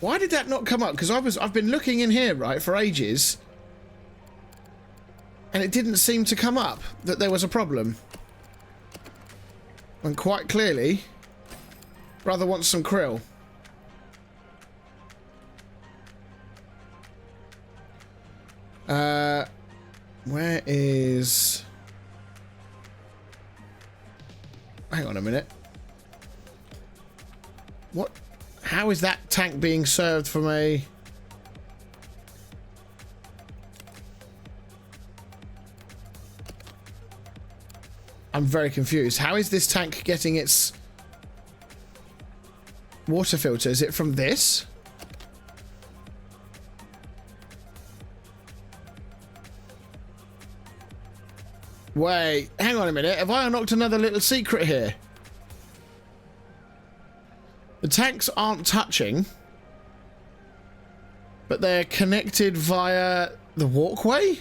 Why did that not come up? Because I've been looking in here, right, for ages. And it didn't seem to come up that there was a problem. And quite clearly, brother wants some krill. Where is... Hang on a minute. What? How is that tank being served from a... I'm very confused. How is this tank getting its water filter? Is it from this? Wait, hang on a minute. Have I unlocked another little secret here? The tanks aren't touching, but they're connected via the walkway?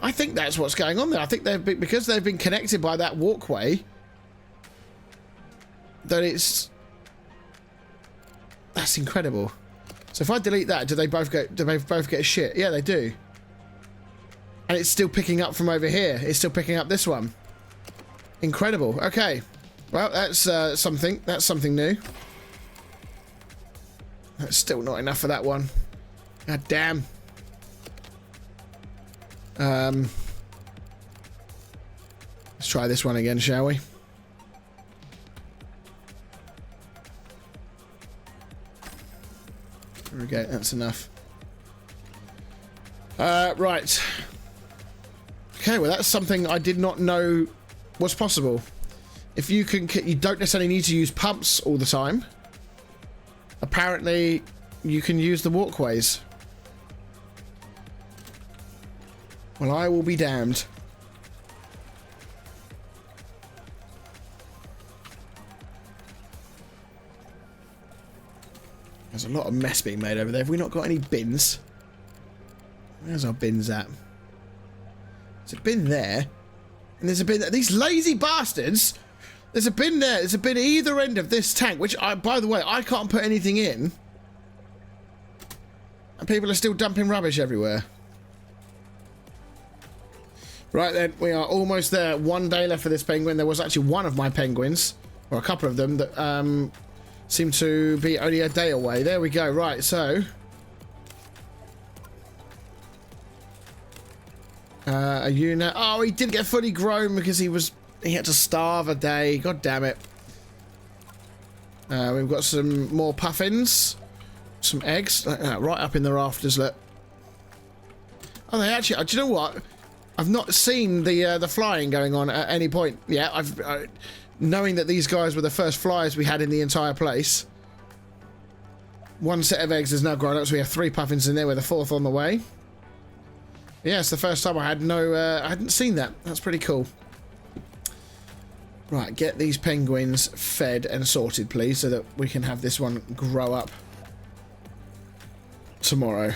I think that's what's going on there. I think they've been, because they've been connected by that walkway, that it's... That's incredible. So if I delete that, do they both get shit? Yeah, they do. And it's still picking up from over here. It's still picking up this one. Incredible. Okay. Well, that's something. That's something new. That's still not enough for that one. God damn. Let's try this one again, shall we? There we go. That's enough. Right. Okay, well, that's something I did not know was possible. If you can, you don't necessarily need to use pumps all the time. Apparently, you can use the walkways. Well, I will be damned. There's a lot of mess being made over there. Have we not got any bins? Where's our bins at? There's a bin there. And there's a bin there. These lazy bastards! There's a bin there. There's a bin at either end of this tank, which, by the way, I can't put anything in. And people are still dumping rubbish everywhere. Right then, we are almost there. 1 day left for this penguin. There was actually one of my penguins, or a couple of them, that seem to be only a day away. There we go. Right, so... a unit. Oh, he didn't get fully grown because he had to starve a day. God damn it. We've got some more puffins. Some eggs. Right up in the rafters, look. Oh, they actually... do you know what? I've not seen the flying going on at any point yet. Knowing that these guys were the first flyers we had in the entire place. One set of eggs has now grown up, so we have 3 puffins in there with a 4th on the way. Yeah, it's the first time I hadn't seen that. That's pretty cool. Right, get these penguins fed and sorted, please, so that we can have this one grow up tomorrow.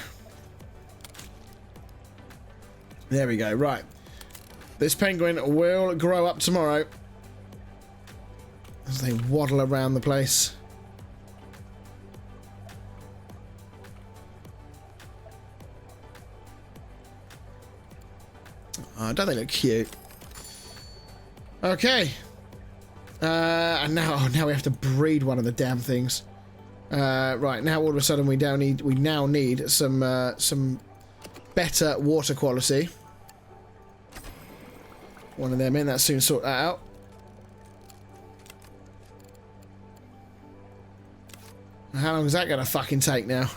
There we go, right. This penguin will grow up tomorrow as they waddle around the place. Oh, don't they look cute? Okay. And now we have to breed one of the damn things. Right, now all of a sudden we now need some better water quality. One of them in, that soon sort that out. How long is that gonna fucking take now?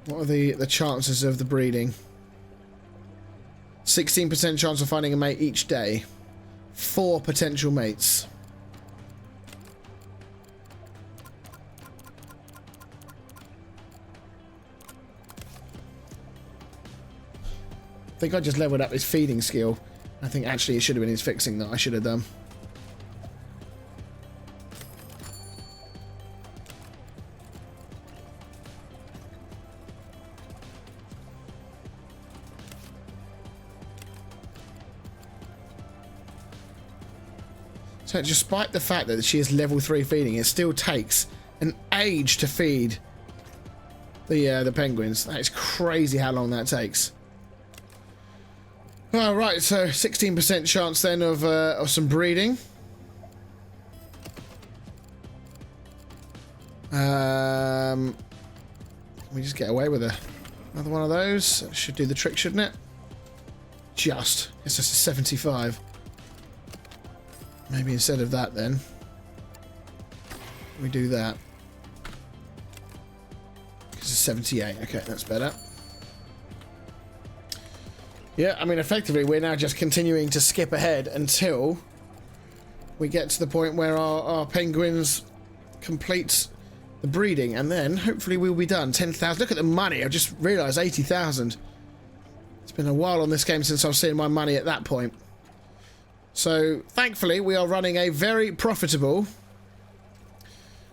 What are the chances of the breeding? 16% chance of finding a mate each day. 4 potential mates. I think I just leveled up his feeding skill. I think actually it should have been his fixing that I should have done. So despite the fact that she is level 3 feeding, it still takes an age to feed the penguins. That is crazy how long that takes. All right, so 16% chance then of some breeding. Can we just get away with another one of those? That should do the trick, shouldn't it? Just. It's just a 75. Maybe instead of that then, we do that. It's a 78. Okay, that's better. Yeah, I mean, effectively, we're now just continuing to skip ahead until we get to the point where our penguins complete the breeding, and then hopefully we'll be done. 10,000. Look at the money. I just realised 80,000. It's been a while on this game since I've seen my money at that point. So, thankfully, we are running a very profitable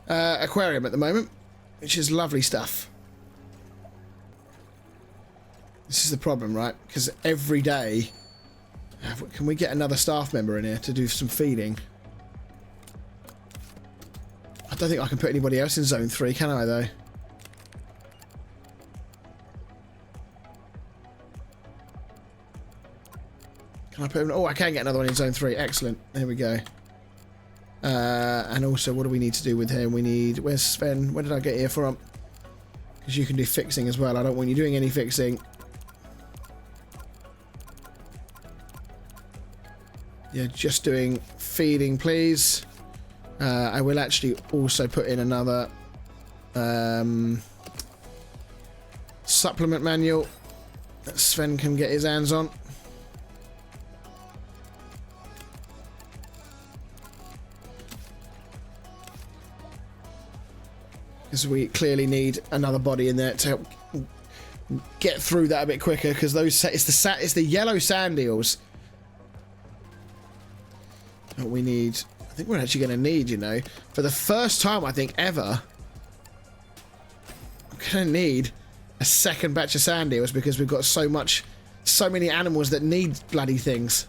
aquarium at the moment, which is lovely stuff. This is the problem, right? Because every day... Can we get another staff member in here to do some feeding? I don't think I can put anybody else in Zone 3, can I, though? Can I put him... Oh, I can get another one in Zone 3. Excellent. There we go. And also, what do we need to do with him? We need... Where's Sven? Where did I get here from? Because you can do fixing as well. I don't want you doing any fixing. Yeah, just doing feeding, please. I will actually also put in another supplement manual that Sven can get his hands on. Because we clearly need another body in there to help get through that a bit quicker. Because those it's the yellow sand eels that we need. I think we're actually going to need, you know, for the first time I think ever, I'm going to need a second batch of sand eels because we've got so many animals that need bloody things.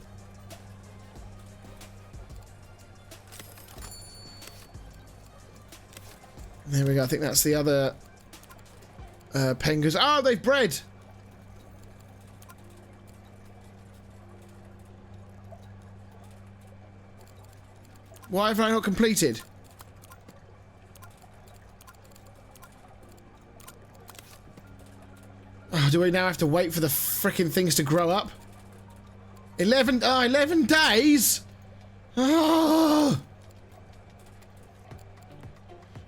There we go. I think that's the other penguins. Oh, they've bred. Why have I not completed? Oh, do we now have to wait for the frickin' things to grow up? 11 days? Oh.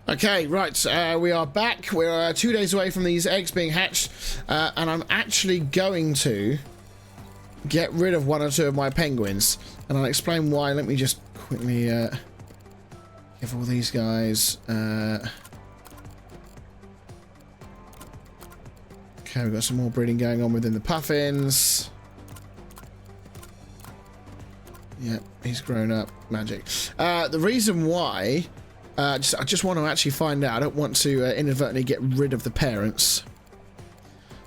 Okay, right, we are back. We're 2 days away from these eggs being hatched, and I'm actually going to get rid of 1 or 2 of my penguins, and I'll explain why. Let me just quickly give all these guys... Okay, we've got some more breeding going on within the puffins. Yep, he's grown up. Magic. The reason why... I just want to actually find out. I don't want to inadvertently get rid of the parents.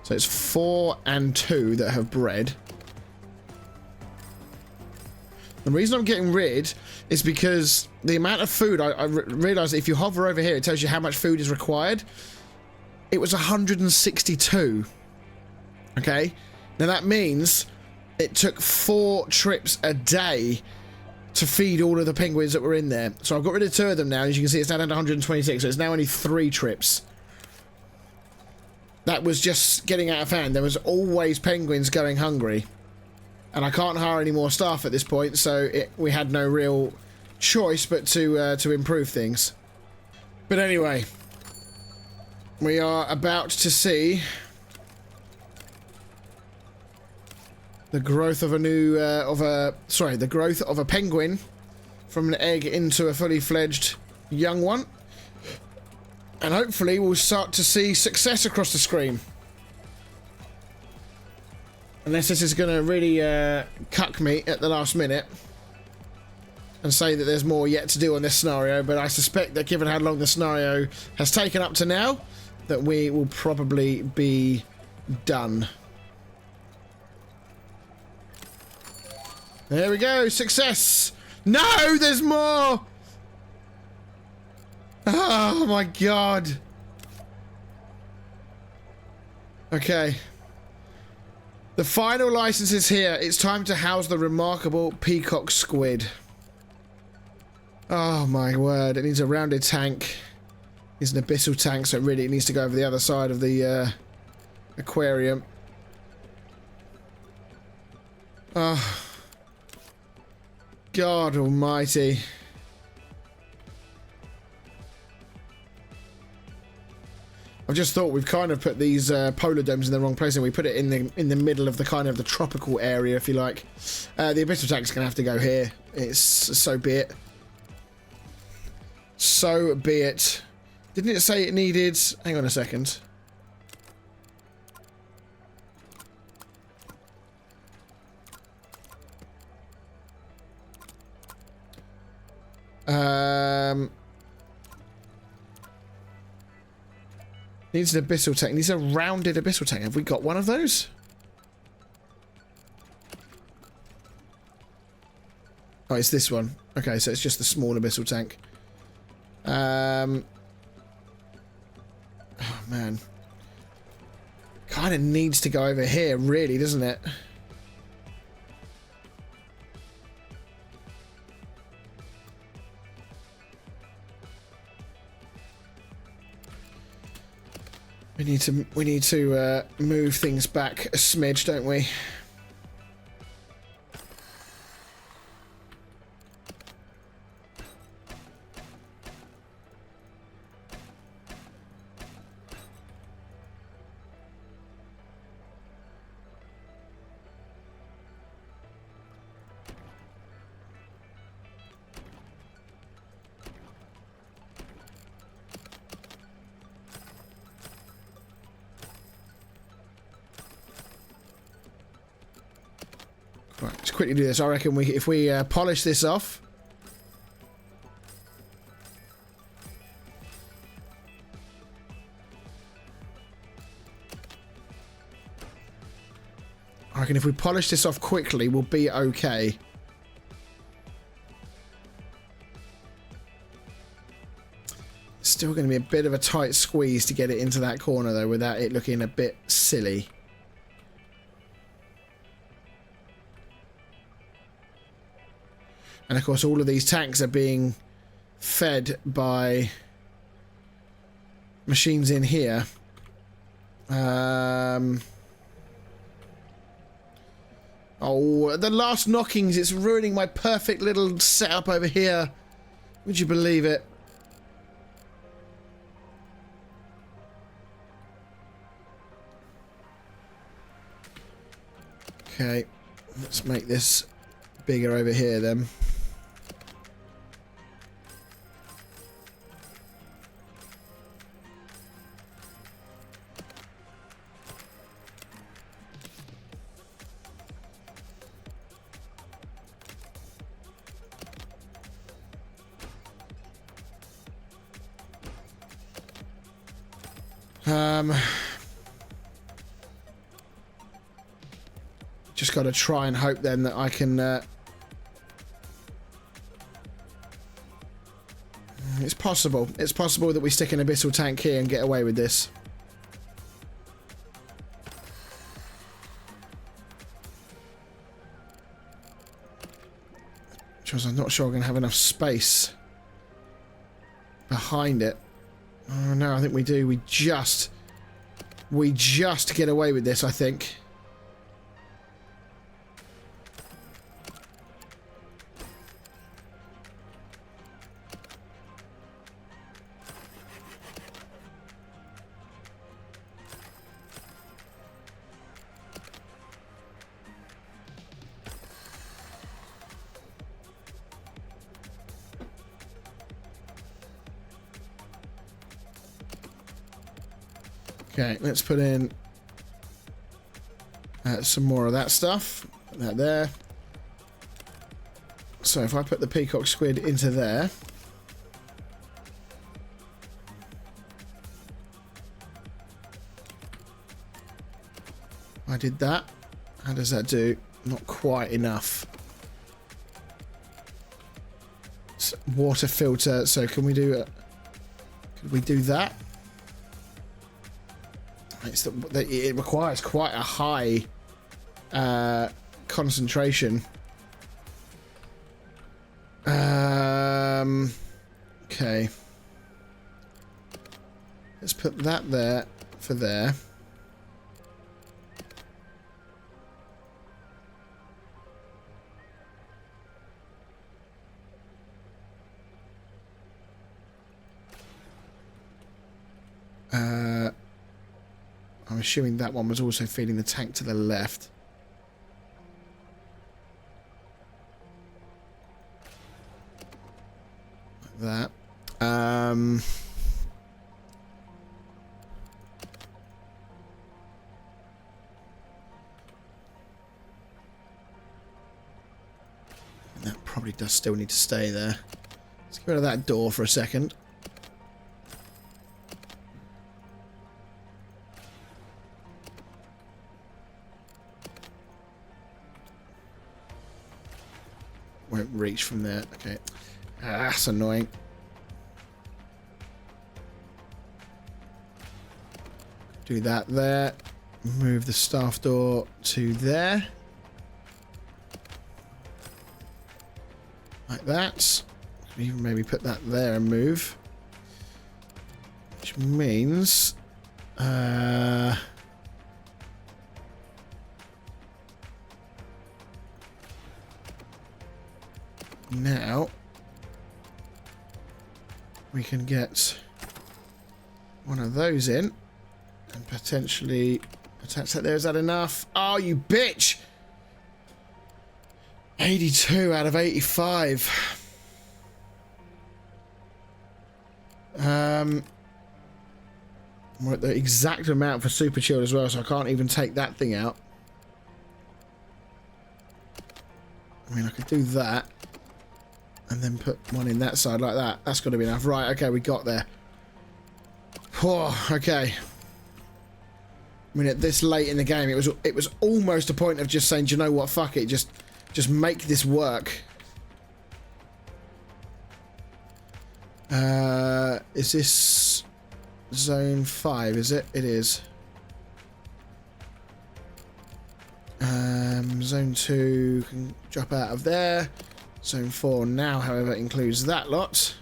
So it's 4 and 2 that have bred. The reason I'm getting rid is because the amount of food, I realised if you hover over here, it tells you how much food is required. It was 162. Okay? Now that means it took 4 trips a day to feed all of the penguins that were in there. So I've got rid of 2 of them now. As you can see, it's now down to 126. So it's now only 3 trips. That was just getting out of hand. There was always penguins going hungry. And I can't hire any more staff at this point, so we had no real choice but to improve things. But anyway, we are about to see the growth of a new, the growth of a penguin from an egg into a fully fledged young one. And hopefully we'll start to see success across the screen. Unless this is going to really cuck me at the last minute and say that there's more yet to do on this scenario, but I suspect that given how long the scenario has taken up to now, that we will probably be done. There we go, success! No, there's more! Oh my god. Okay. The final license is here. It's time to house the remarkable peacock squid. Oh my word, it needs a rounded tank. It's an abyssal tank, so really it needs to go over the other side of the aquarium. Oh. God almighty. I've just thought we've kind of put these polar domes in the wrong place, and we put it in the middle of the kind of the tropical area, if you like. The abyssal tank's gonna have to go here. It's so be it. So be it. Didn't it say it needed? Hang on a second. Needs an abyssal tank. Needs a rounded abyssal tank. Have we got one of those? Oh, it's this one. Okay, so it's just the small abyssal tank. Oh, man. Kind of needs to go over here, really, doesn't it? We need to move things back a smidge, don't we? Right, let's quickly do this. I reckon if we polish this off. I reckon if we polish this off quickly, we'll be okay. Still going to be a bit of a tight squeeze to get it into that corner, though, without it looking a bit silly. And of course all of these tanks are being fed by machines in here. Oh, the last knockings, it's ruining my perfect little setup over here. Would you believe it? Okay, let's make this bigger over here then. Just got to try and hope then that I can it's possible that we stick an abyssal tank here and get away with this. Because I'm not sure I'm going to have enough space behind it. Oh no, I think we do. We just get away with this, I think. Okay, let's put in some more of that stuff. Put that there. So if I put the peacock squid into there. I did that. How does that do? Not quite enough. Water filter. So can we do it? Could we do that? It requires quite a high concentration. Okay. Let's put that there for there. I'm assuming that one was also feeding the tank to the left. Like that. That probably does still need to stay there. Let's get rid of that door for a second. Won't reach from there. Okay. That's annoying. Do that there. Move the staff door to there. Like that. Even maybe put that there and move. Which means... now we can get one of those in and potentially attach that there. Is that enough? Oh, you bitch! 82 out of 85. We're at the exact amount for super chilled as well, so I can't even take that thing out. I mean, I could do that and then put one in that side like that. That's got to be enough. Right, okay, we got there. Oh, okay. I mean, at this late in the game, it was almost a point of just saying, do you know what, fuck it, just make this work. Is this zone 5, is it? It is. Zone 2 can drop out of there. Zone 4 now, however, includes that lot.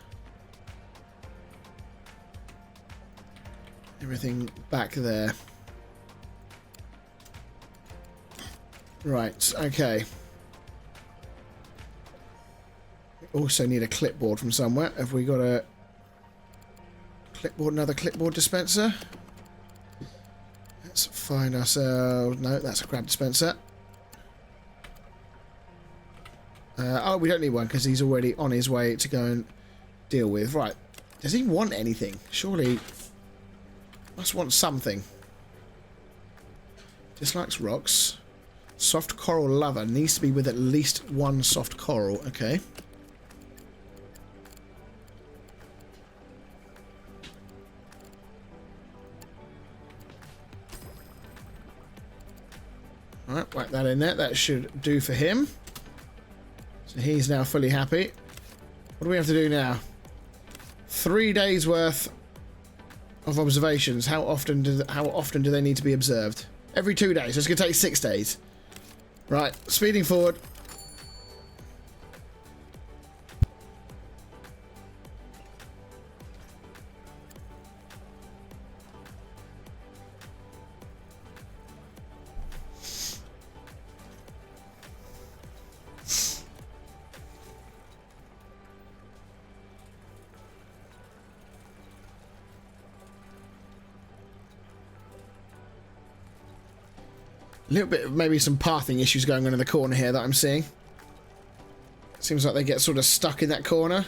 Everything back there. Right, okay. We also need a clipboard from somewhere. Have we got a clipboard, another clipboard dispenser? Let's find ourselves... No, that's a crab dispenser. Oh, we don't need one because he's already on his way to go and deal with. Right. Does he want anything? Surely... Must want something. Dislikes rocks. Soft coral lover. Needs to be with at least one soft coral. Okay. Alright, whack that in there. That should do for him. So he's now fully happy. What do we have to do now? 3 days worth of observations. How often do they need to be observed? Every 2 days. So it's going to take 6 days. Right, speeding forward. A little bit of maybe some pathing issues going on in the corner here that I'm seeing. Seems like they get sort of stuck in that corner.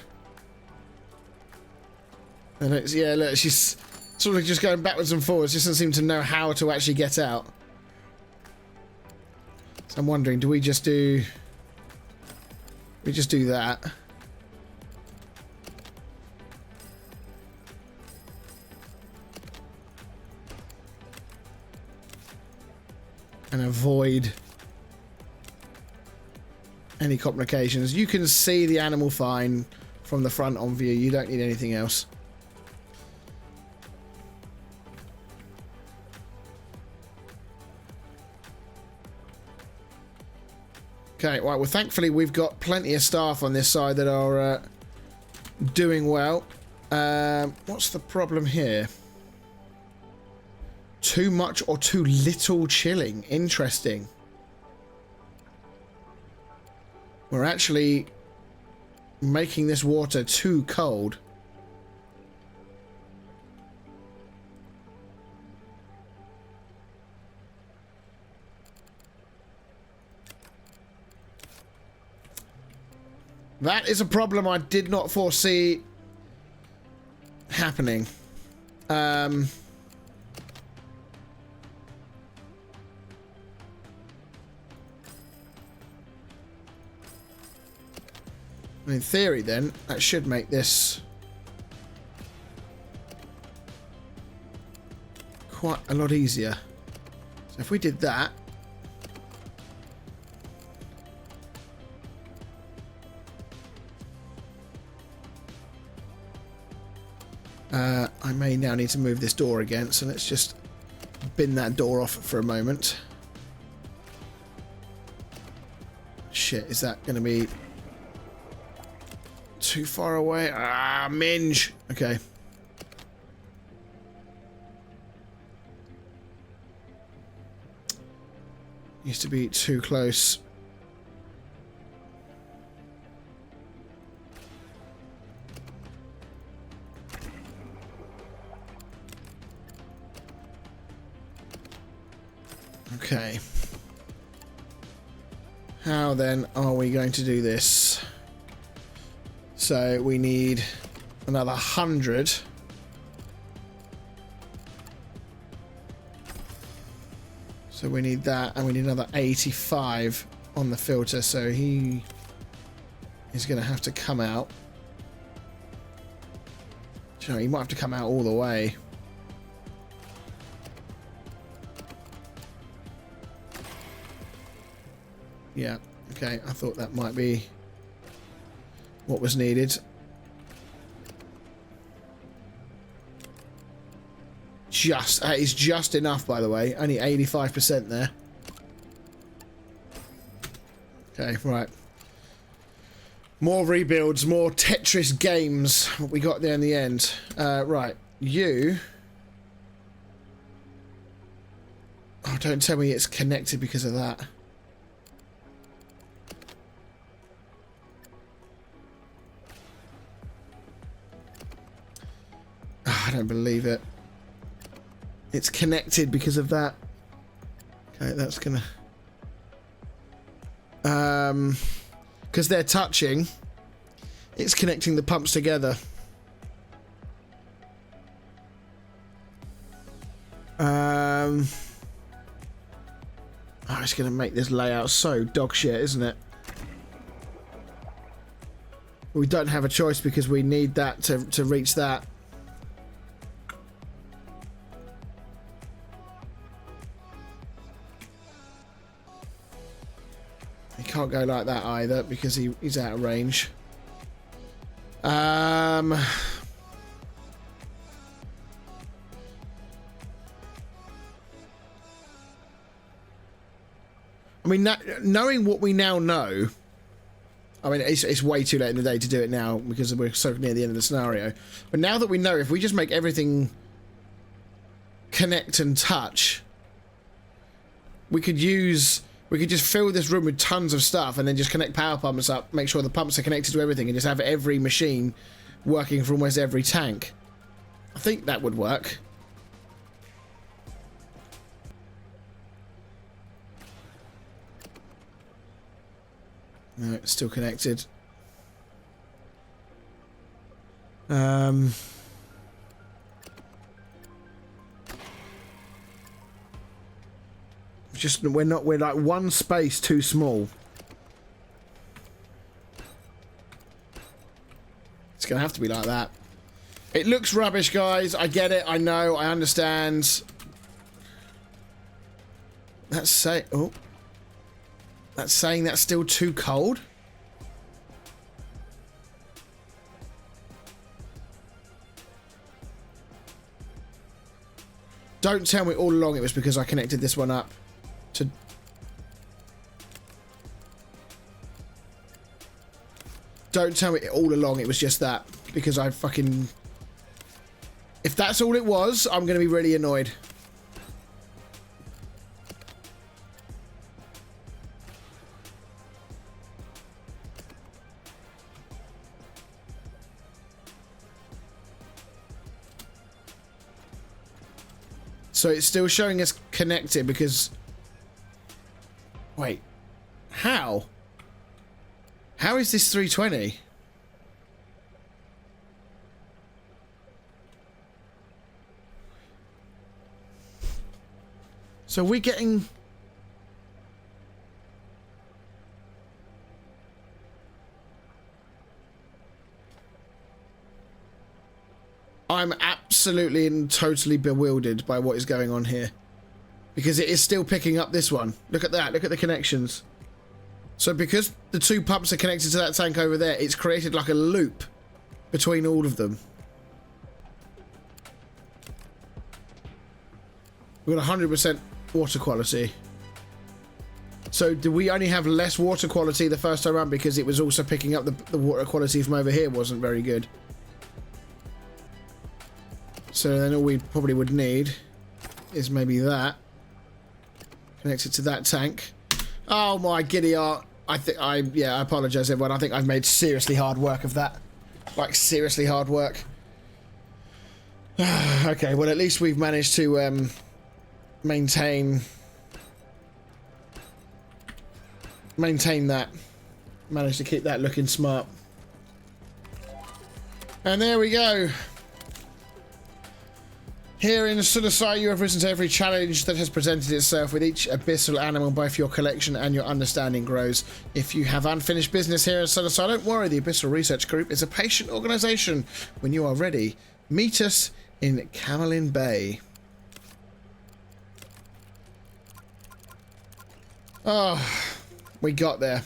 And it's, yeah, look, she's sort of just going backwards and forwards. She doesn't seem to know how to actually get out. So I'm wondering, do we just do... We just do that? And avoid any complications. You can see the animal fine from the front on view. You don't need anything else. Okay, right, well, thankfully we've got plenty of staff on this side that are doing well. What's the problem here? Too much or too little chilling. Interesting. We're actually making this water too cold. That is a problem I did not foresee happening. In theory, then, that should make this quite a lot easier. So if we did that... I may now need to move this door again, so let's just bin that door off for a moment. Shit, is that going to be... too far away? Ah, minge. Okay. Used to be too close. Okay. How then are we going to do this? So we need another 100. So we need that, and we need another 85 on the filter. So he is going to have to come out. Do you know, he might have to come out all the way. Yeah, okay, I thought that might be what was needed. That is just enough, by the way. Only 85% there. Okay, right. More rebuilds, more Tetris games. What we got there in the end. Right, you... Oh, don't tell me it's connected because of that. I don't believe it. It's connected because of that. Okay, that's gonna... because they're touching, it's connecting the pumps together. Oh, it's gonna make this layout so dog shit, isn't it? We don't have a choice because we need that to reach that. He can't go like that either because he's out of range. I mean, knowing what we now know, I mean, it's way too late in the day to do it now because we're so near the end of the scenario. But now that we know, if we just make everything connect and touch, we could just fill this room with tons of stuff and then just connect power pumps up, make sure the pumps are connected to everything, and just have every machine working for almost every tank. I think that would work. No, it's still connected. We're like one space too small. It's gonna have to be like that. It looks rubbish, guys. I get it. I know. I understand. That's saying that's still too cold. Don't tell me all along it was because I connected this one up to... Don't tell me all along it was just that, because I fucking... If that's all it was, I'm going to be really annoyed. So it's still showing us connected because... Wait. How? How is this 320? So we're getting... I'm absolutely and totally bewildered by what is going on here. Because it is still picking up this one. Look at that. Look at the connections. So because the two pumps are connected to that tank over there, it's created like a loop between all of them. We've got 100% water quality. So do we only have less water quality the first time around because it was also picking up the water quality from over here wasn't very good? So then all we probably would need is maybe that connected to that tank. Oh my giddy art. I apologize everyone. I think I've made seriously hard work of that. Like seriously hard work. Okay, well at least we've managed to maintain that. Managed to keep that looking smart. And there we go. Here in Sudasai, you have risen to every challenge that has presented itself. With each abyssal animal, both your collection and your understanding grows. If you have unfinished business here in Sudasai, don't worry, the Abyssal Research Group is a patient organisation. When you are ready, meet us in Camelin Bay. Oh, we got there.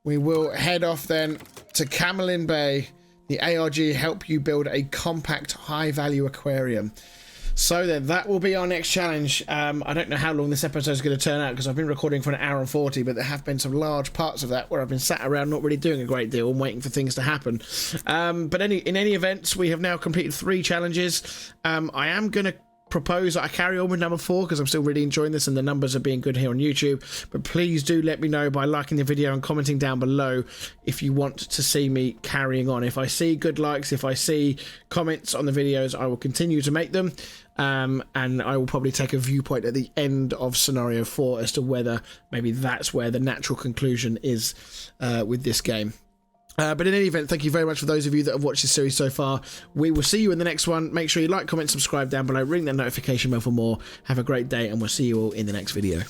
We will head off then to Camelin Bay. The ARG help you build a compact, high-value aquarium. So then, that will be our next challenge. I don't know how long this episode is going to turn out because I've been recording for 1 hour and 40, but there have been some large parts of that where I've been sat around not really doing a great deal and waiting for things to happen. But in any event, we have now completed 3 challenges. I am going to propose that I carry on with number 4 because I'm still really enjoying this and the numbers are being good here on YouTube. But please do let me know by liking the video and commenting down below if you want to see me carrying on. If I see good likes, if I see comments on the videos, I will continue to make them. And I will probably take a viewpoint at the end of scenario 4 as to whether maybe that's where the natural conclusion is with this game. But in any event, thank you very much for those of you that have watched this series so far. We will see you in the next one. Make sure you like, comment, subscribe down below, ring that notification bell for more. Have a great day, and we'll see you all in the next video.